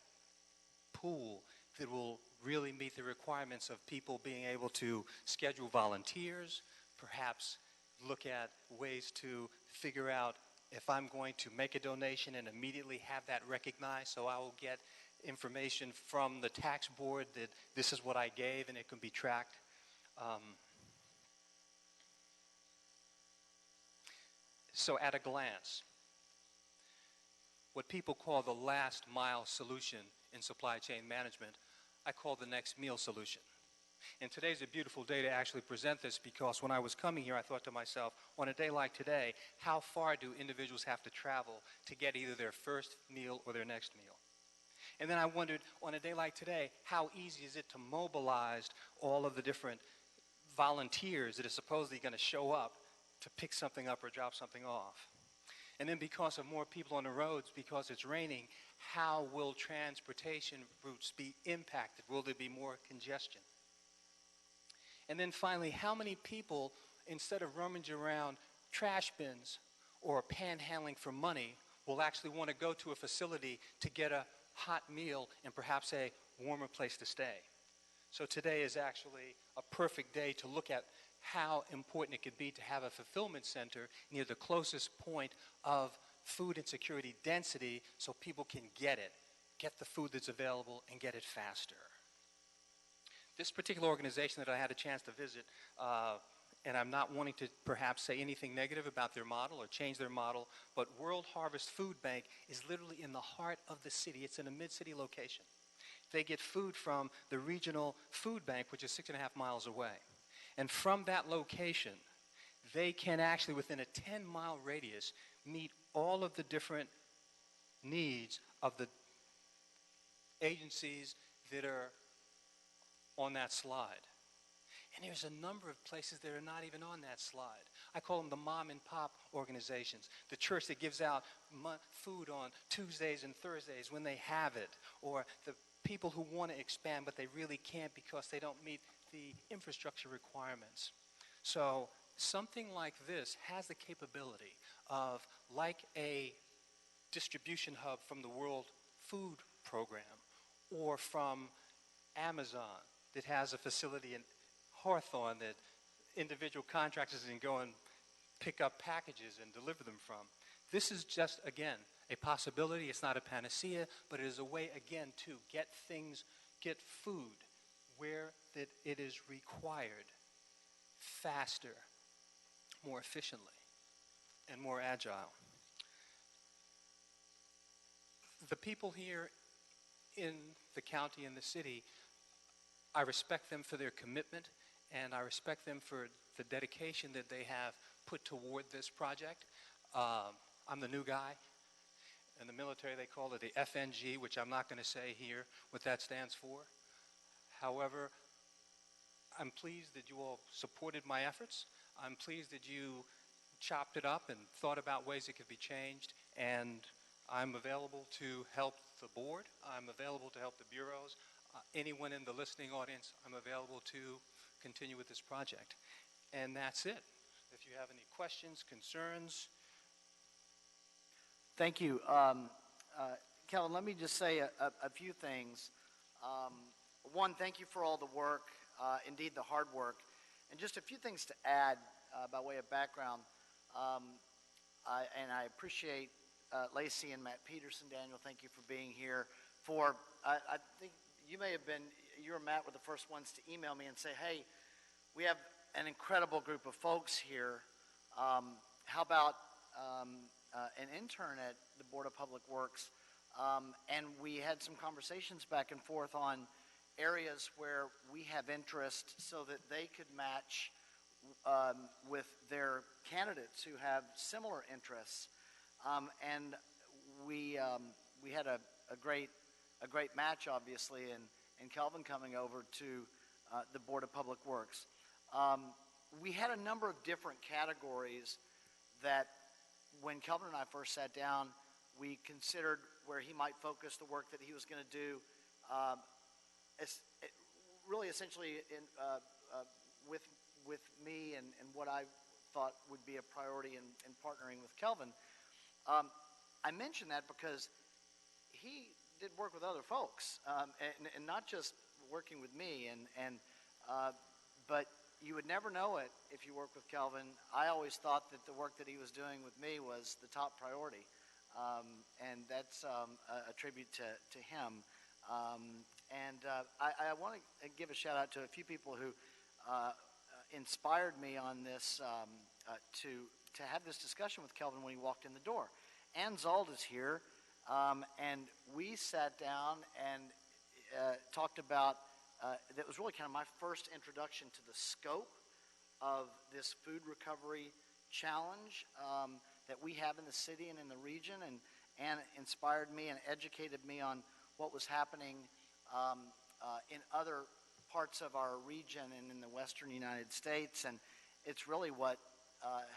pool that will really meet the requirements of people being able to schedule volunteers, perhaps look at ways to figure out if I'm going to make a donation and immediately have that recognized, so I will get information from the tax board that this is what I gave and it can be tracked. So at a glance, what people call the last mile solution in supply chain management, I call the next meal solution. And today's a beautiful day to actually present this, because when I was coming here, I thought to myself, on a day like today, how far do individuals have to travel to get either their first meal or their next meal? And then I wondered, on a day like today, how easy is it to mobilize all of the different volunteers that are supposedly going to show up to pick something up or drop something off? And then because of more people on the roads, because it's raining, how will transportation routes be impacted? Will there be more congestion? And then finally, how many people, instead of rummaging around trash bins or panhandling for money, will actually want to go to a facility to get a hot meal and perhaps a warmer place to stay? So today is actually a perfect day to look at how important it could be to have a fulfillment center near the closest point of food insecurity density so people can get it, get the food that's available, and get it faster. This particular organization that I had a chance to visit, and I'm not wanting to perhaps say anything negative about their model or change their model, but World Harvest Food Bank is literally in the heart of the city. It's in a mid-city location. They get food from the regional food bank, which is 6.5 miles away. And from that location, they can actually, within a 10-mile radius, meet all of the different needs of the agencies that are on that slide. And there's a number of places that are not even on that slide. I call them the mom and pop organizations. The church that gives out food on Tuesdays and Thursdays when they have it. Or the people who want to expand but they really can't because they don't meet the infrastructure requirements. So something like this has the capability of, like a distribution hub from the World Food Program or from Amazon that has a facility in Hawthorne that individual contractors can go and pick up packages and deliver them from. This is just, again, a possibility. It's not a panacea, but it is a way, again, to get things, get food where that it is required faster, more efficiently, and more agile. The people here in the county and the city, I respect them for their commitment, and I respect them for the dedication that they have put toward this project. I'm the new guy. In the military, they call it the FNG, which I'm not going to say here what that stands for. However, I'm pleased that you all supported my efforts. I'm pleased that you chopped it up and thought about ways it could be changed, and I'm available to help the board. I'm available to help the bureaus. Anyone in the listening audience, I'm available to continue with this project. And that's it. If you have any questions, concerns. Thank you. Kelvin, let me just say a few things. One, thank you for all the work, indeed the hard work. And just a few things to add by way of background. I appreciate Lacey and Matt Peterson. Daniel, thank you for being here. I think you may have been, you or Matt were the first ones to email me and say, hey, we have an incredible group of folks here. How about an intern at the Board of Public Works? And we had some conversations back and forth on areas where we have interest so that they could match with their candidates who have similar interests. And we had a great match, obviously, in Kelvin coming over to the Board of Public Works. We had a number of different categories that when Kelvin and I first sat down, we considered where he might focus the work that he was going to do, really essentially with me and what I thought would be a priority in partnering with Kelvin. I mention that because he did work with other folks, and not just working with me, but you would never know it if you work with Kelvin. I always thought that the work that he was doing with me was the top priority. And that's a tribute to him. I want to give a shout out to a few people who inspired me on this to have this discussion with Kelvin when he walked in the door. Ann Zold is here, and we sat down and talked about, that was really kind of my first introduction to the scope of this food recovery challenge that we have in the city and in the region, and inspired me and educated me on what was happening in other parts of our region and in the western United States. And it's really what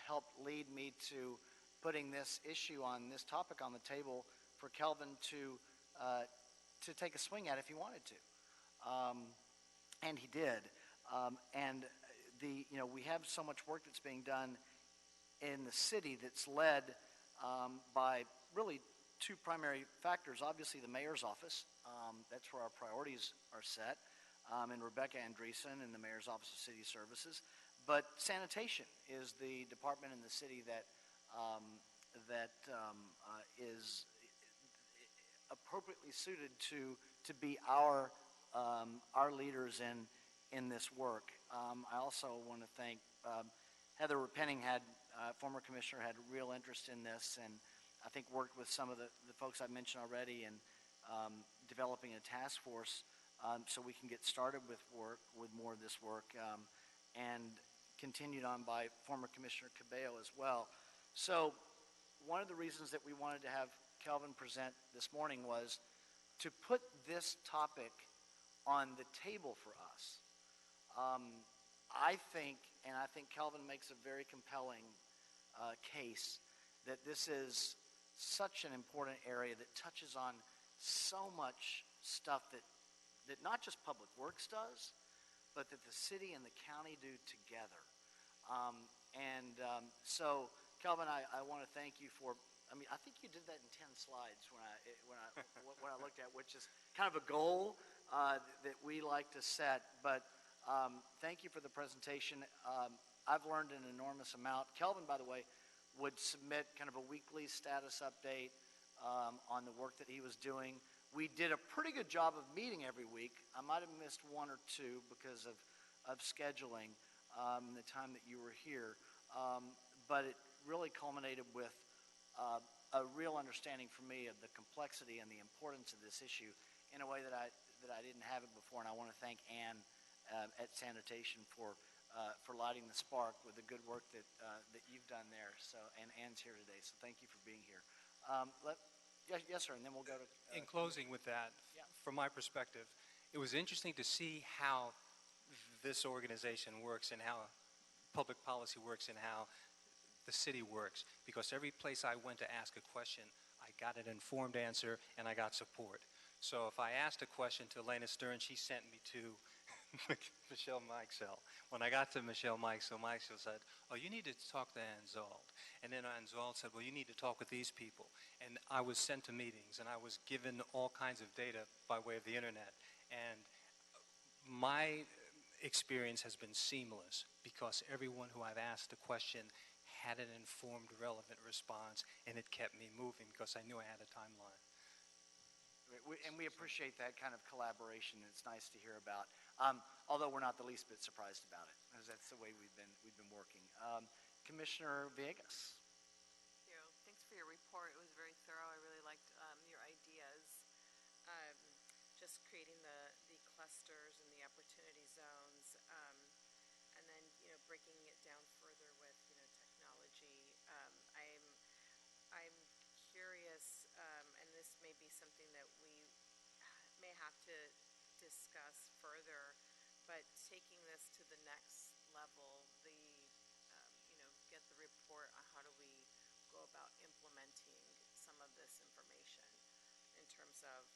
helped lead me to putting this issue on this topic on the table for Kelvin to take a swing at if he wanted to. And he did. We have so much work that's being done in the city that's led by really two primary factors. Obviously, the mayor's office. That's where our priorities are set. And Rebecca Andreessen in the mayor's office of city services. But sanitation is the department in the city that is appropriately suited to be our leaders in this work. I also want to thank Heather Penning, former commissioner, had real interest in this, and I think worked with some of the folks I mentioned already in developing a task force so we can get started with more of this work, and continued on by former Commissioner Cabello as well. So one of the reasons that we wanted to have Kelvin present this morning was to put this topic on the table for us. I think Kelvin makes a very compelling case that this is such an important area that touches on so much stuff that not just Public Works does, but that the city and the county do together. So, Kelvin, I want to thank you for. I think you did that in 10 slides when I looked at, which is kind of a goal that we like to set. But thank you for the presentation. I've learned an enormous amount. Kelvin, by the way, would submit kind of a weekly status update on the work that he was doing. We did a pretty good job of meeting every week. I might have missed one or two because of scheduling the time that you were here. But it really culminated with a real understanding for me of the complexity and the importance of this issue in a way that I didn't have it before. And I want to thank Ann at Sanitation for lighting the spark with the good work that you've done there. So, and Ann's here today, so thank you for being here. Yes, sir, and then we'll go to... In closing with that, from my perspective, it was interesting to see how this organization works and how public policy works and how the city works, because every place I went to ask a question, I got an informed answer and I got support. So if I asked a question to Elena Stern, she sent me to Michelle Mikesell. When I got to Michelle Mikesell said, "Oh, you need to talk to Ann Zold." And then Ann Zold said, "Well, you need to talk with these people." And I was sent to meetings, and I was given all kinds of data by way of the internet. And my experience has been seamless because everyone who I've asked a question had an informed, relevant response, and it kept me moving because I knew I had a timeline. We appreciate that kind of collaboration. It's nice to hear about, although we're not the least bit surprised about it, because that's the way we've been working. Commissioner Villegas. Thanks for your report. It was very thorough. I really liked your ideas. Just creating the clusters and the opportunity zones, and then breaking it down further with technology. I'm curious, and this may be something that we may have to discuss further, but taking this to the next level, get the report on how do we go about implementing some of this information in terms of,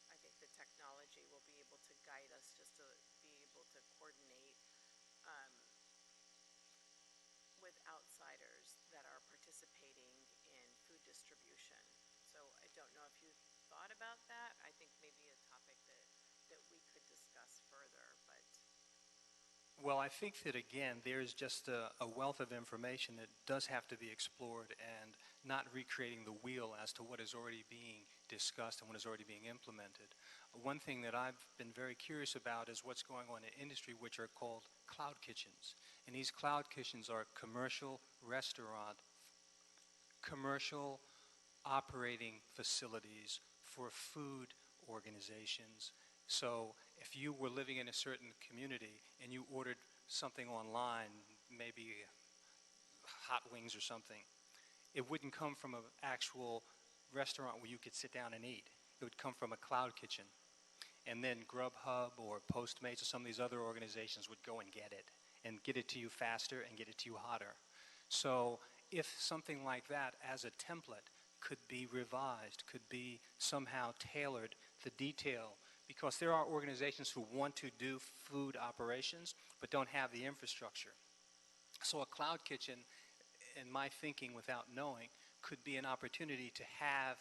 I think the technology will be able to guide us just to be able to coordinate with outsiders that are participating in food distribution. So I don't know if you thought about that. I think maybe a topic that we could discuss further, but. Well, I think that, again, there's just a wealth of information that does have to be explored and not recreating the wheel as to what is already being discussed and what is already being implemented. One thing that I've been very curious about is what's going on in industry, which are called cloud kitchens. And these cloud kitchens are commercial operating facilities for food organizations. So if you were living in a certain community and you ordered something online, maybe hot wings or something, it wouldn't come from an actual restaurant where you could sit down and eat. It would come from a cloud kitchen. And then Grubhub or Postmates or some of these other organizations would go and get it to you faster and get it to you hotter. So if something like that as a template could be revised, could be somehow tailored, the detail, because there are organizations who want to do food operations but don't have the infrastructure. So a cloud kitchen, in my thinking without knowing, could be an opportunity to have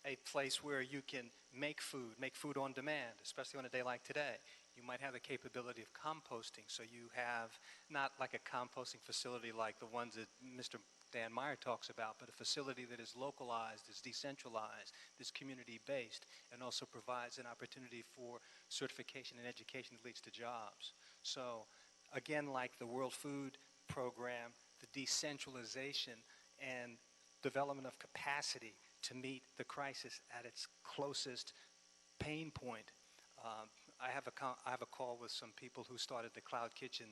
a place where you can make food on demand, especially on a day like today. You might have the capability of composting, so you have not like a composting facility like the ones that Mr. Dan Meyer talks about, but a facility that is localized, is decentralized, is community-based, and also provides an opportunity for certification and education that leads to jobs. So again, like the World Food Program, the decentralization and development of capacity to meet the crisis at its closest pain point. I have a call with some people who started the Cloud Kitchen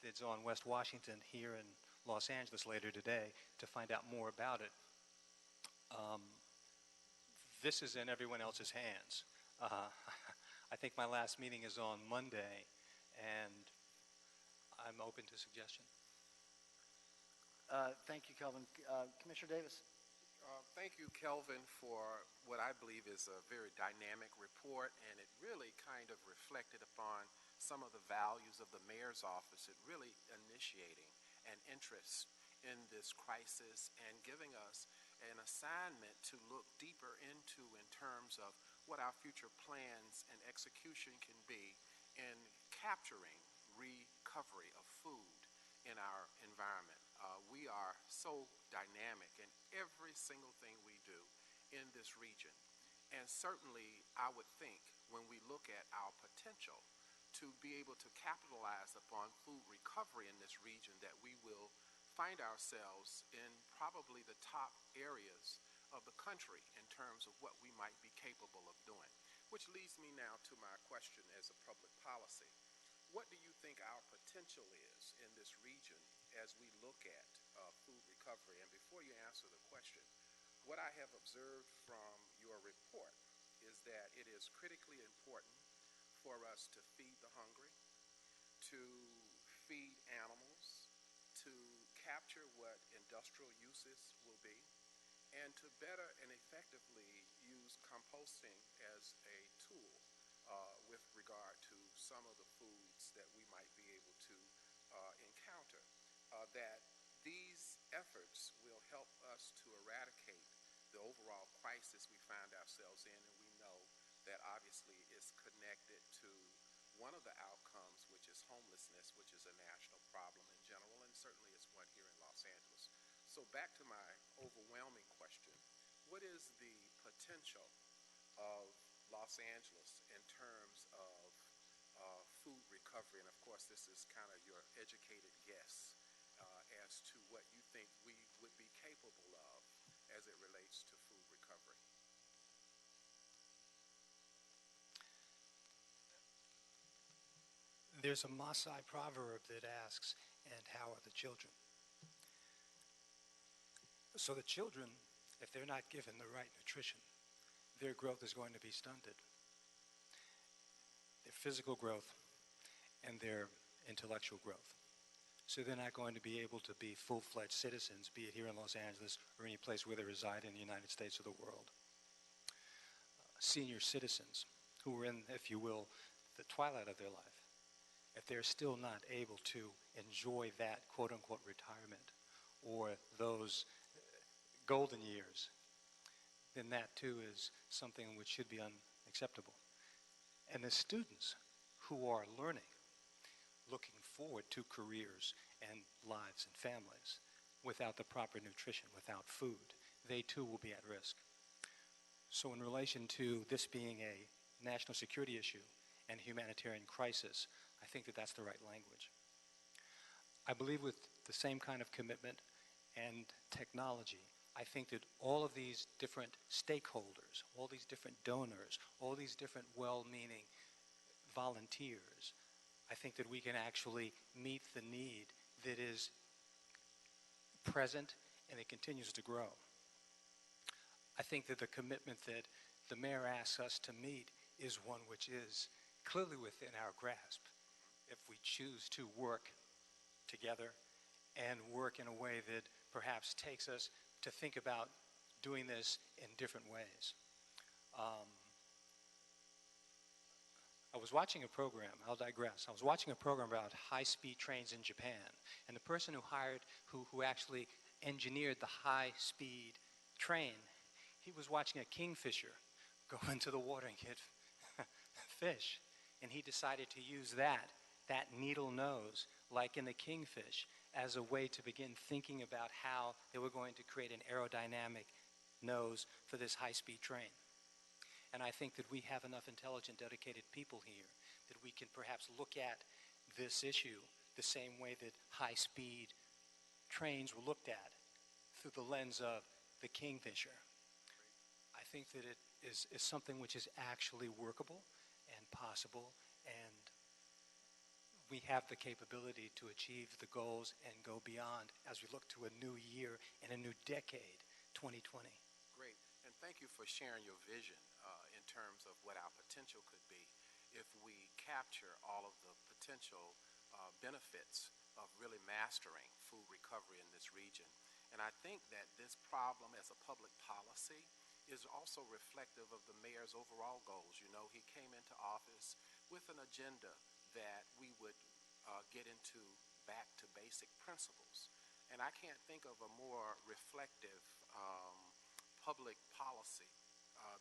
that's on West Washington here in Los Angeles later today to find out more about it. This is in everyone else's hands. I think my last meeting is on Monday, and I'm open to suggestion. Thank you, Kelvin. Commissioner Davis. Thank you, Kelvin, for what I believe is a very dynamic report, and it really kind of reflected upon some of the values of the mayor's office at really initiating an interest in this crisis and giving us an assignment to look deeper into in terms of what our future plans and execution can be in capturing recovery of food in our environment. We are so dynamic in every single thing we do in this region. And certainly, I would think when we look at our potential to be able to capitalize upon food recovery in this region, that we will find ourselves in probably the top areas of the country in terms of what we might be capable of doing. Which leads me now to my question as a public policy. What do you think our potential is in this region as we look at food recovery? And before you answer the question, what I have observed from your report is that it is critically important for us to feed the hungry, to feed animals, to capture what industrial uses will be, and to better and effectively use composting as a tool with regard to some of the foods that we might be able to encounter. That these efforts will help us to eradicate the overall crisis we find ourselves in, and we know that obviously is connected to one of the outcomes, which is homelessness, which is a national problem in general, and certainly it's one here in Los Angeles. So back to my overwhelming question, what is the potential of Los Angeles in terms of food recovery? And of course, this is kind of your educated guess as to what you think we would be capable of as it relates to food recovery. There's a Maasai proverb that asks, "And how are the children?" So the children, if they're not given the right nutrition, their growth is going to be stunted. Their physical growth and their intellectual growth. So they're not going to be able to be full-fledged citizens, be it here in Los Angeles or any place where they reside in the United States or the world. Senior citizens who are in, if you will, the twilight of their life, if they're still not able to enjoy that quote-unquote retirement or those golden years, then that too is something which should be unacceptable. And the students who are learning looking forward to careers and lives and families without the proper nutrition, without food. They too will be at risk. So in relation to this being a national security issue and humanitarian crisis, I think that that's the right language. I believe with the same kind of commitment and technology, I think that all of these different stakeholders, all these different donors, all these different well-meaning volunteers, I think that we can actually meet the need that is present and it continues to grow. I think that the commitment that the mayor asks us to meet is one which is clearly within our grasp if we choose to work together and work in a way that perhaps takes us to think about doing this in different ways. I was watching a program, I'll digress, I was watching a program about high-speed trains in Japan, and the person who actually engineered the high-speed train, he was watching a kingfisher go into the water and get fish, and he decided to use that needle nose, like in the kingfish, as a way to begin thinking about how they were going to create an aerodynamic nose for this high-speed train. And I think that we have enough intelligent, dedicated people here that we can perhaps look at this issue the same way that high-speed trains were looked at, through the lens of the kingfisher. I think that it is something which is actually workable and possible, and we have the capability to achieve the goals and go beyond as we look to a new year and a new decade, 2020. Great, and thank you for sharing your vision in terms of what our potential could be if we capture all of the potential benefits of really mastering food recovery in this region. And I think that this problem as a public policy is also reflective of the mayor's overall goals. You know, he came into office with an agenda that we would get into back to basic principles. And I can't think of a more reflective public policy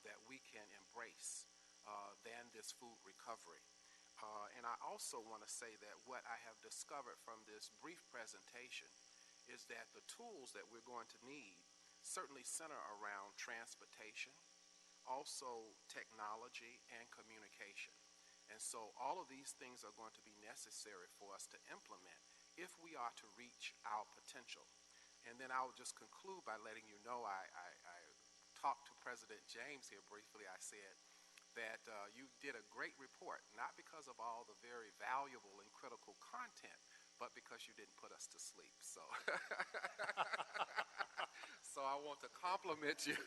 that we can embrace than this food recovery. And I also want to say that what I have discovered from this brief presentation is that the tools that we're going to need certainly center around transportation, also technology and communication. And so all of these things are going to be necessary for us to implement if we are to reach our potential. And then I'll just conclude by letting you know I talked to President James here briefly. I said that you did a great report, not because of all the very valuable and critical content, but because you didn't put us to sleep. So, so I want to compliment you.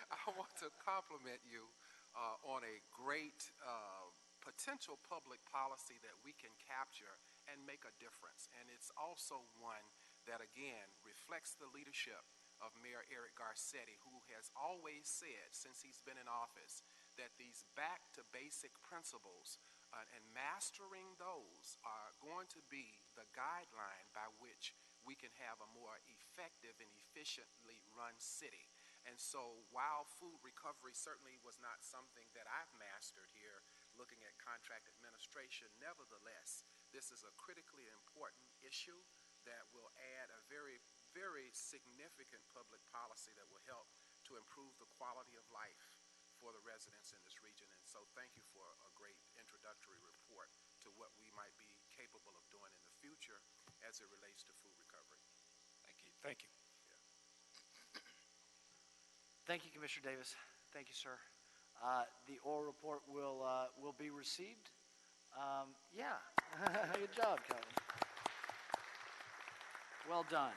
I want to compliment you on a great potential public policy that we can capture and make a difference. And it's also one that, again, reflects the leadership of Mayor Eric Garcetti, who has always said, since he's been in office, that these back-to-basic principles and mastering those are going to be the guideline by which we can have a more effective and efficiently run city. And so while food recovery certainly was not something that I've mastered here, looking at contract administration, nevertheless, this is a critically important issue that will add a very, very significant public policy that will help to improve the quality of life for the residents in this region. And so thank you for a great introductory report to what we might be capable of doing in the future as it relates to food recovery. Thank you. Thank you. Thank you, Commissioner Davis. Thank you, sir. The oral report will be received. Yeah, good job, Kelly. Well done.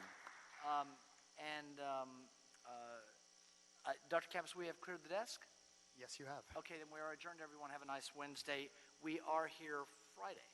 Dr. Campos, we have cleared the desk? Yes, you have. Okay, then we are adjourned, everyone. Have a nice Wednesday. We are here Friday.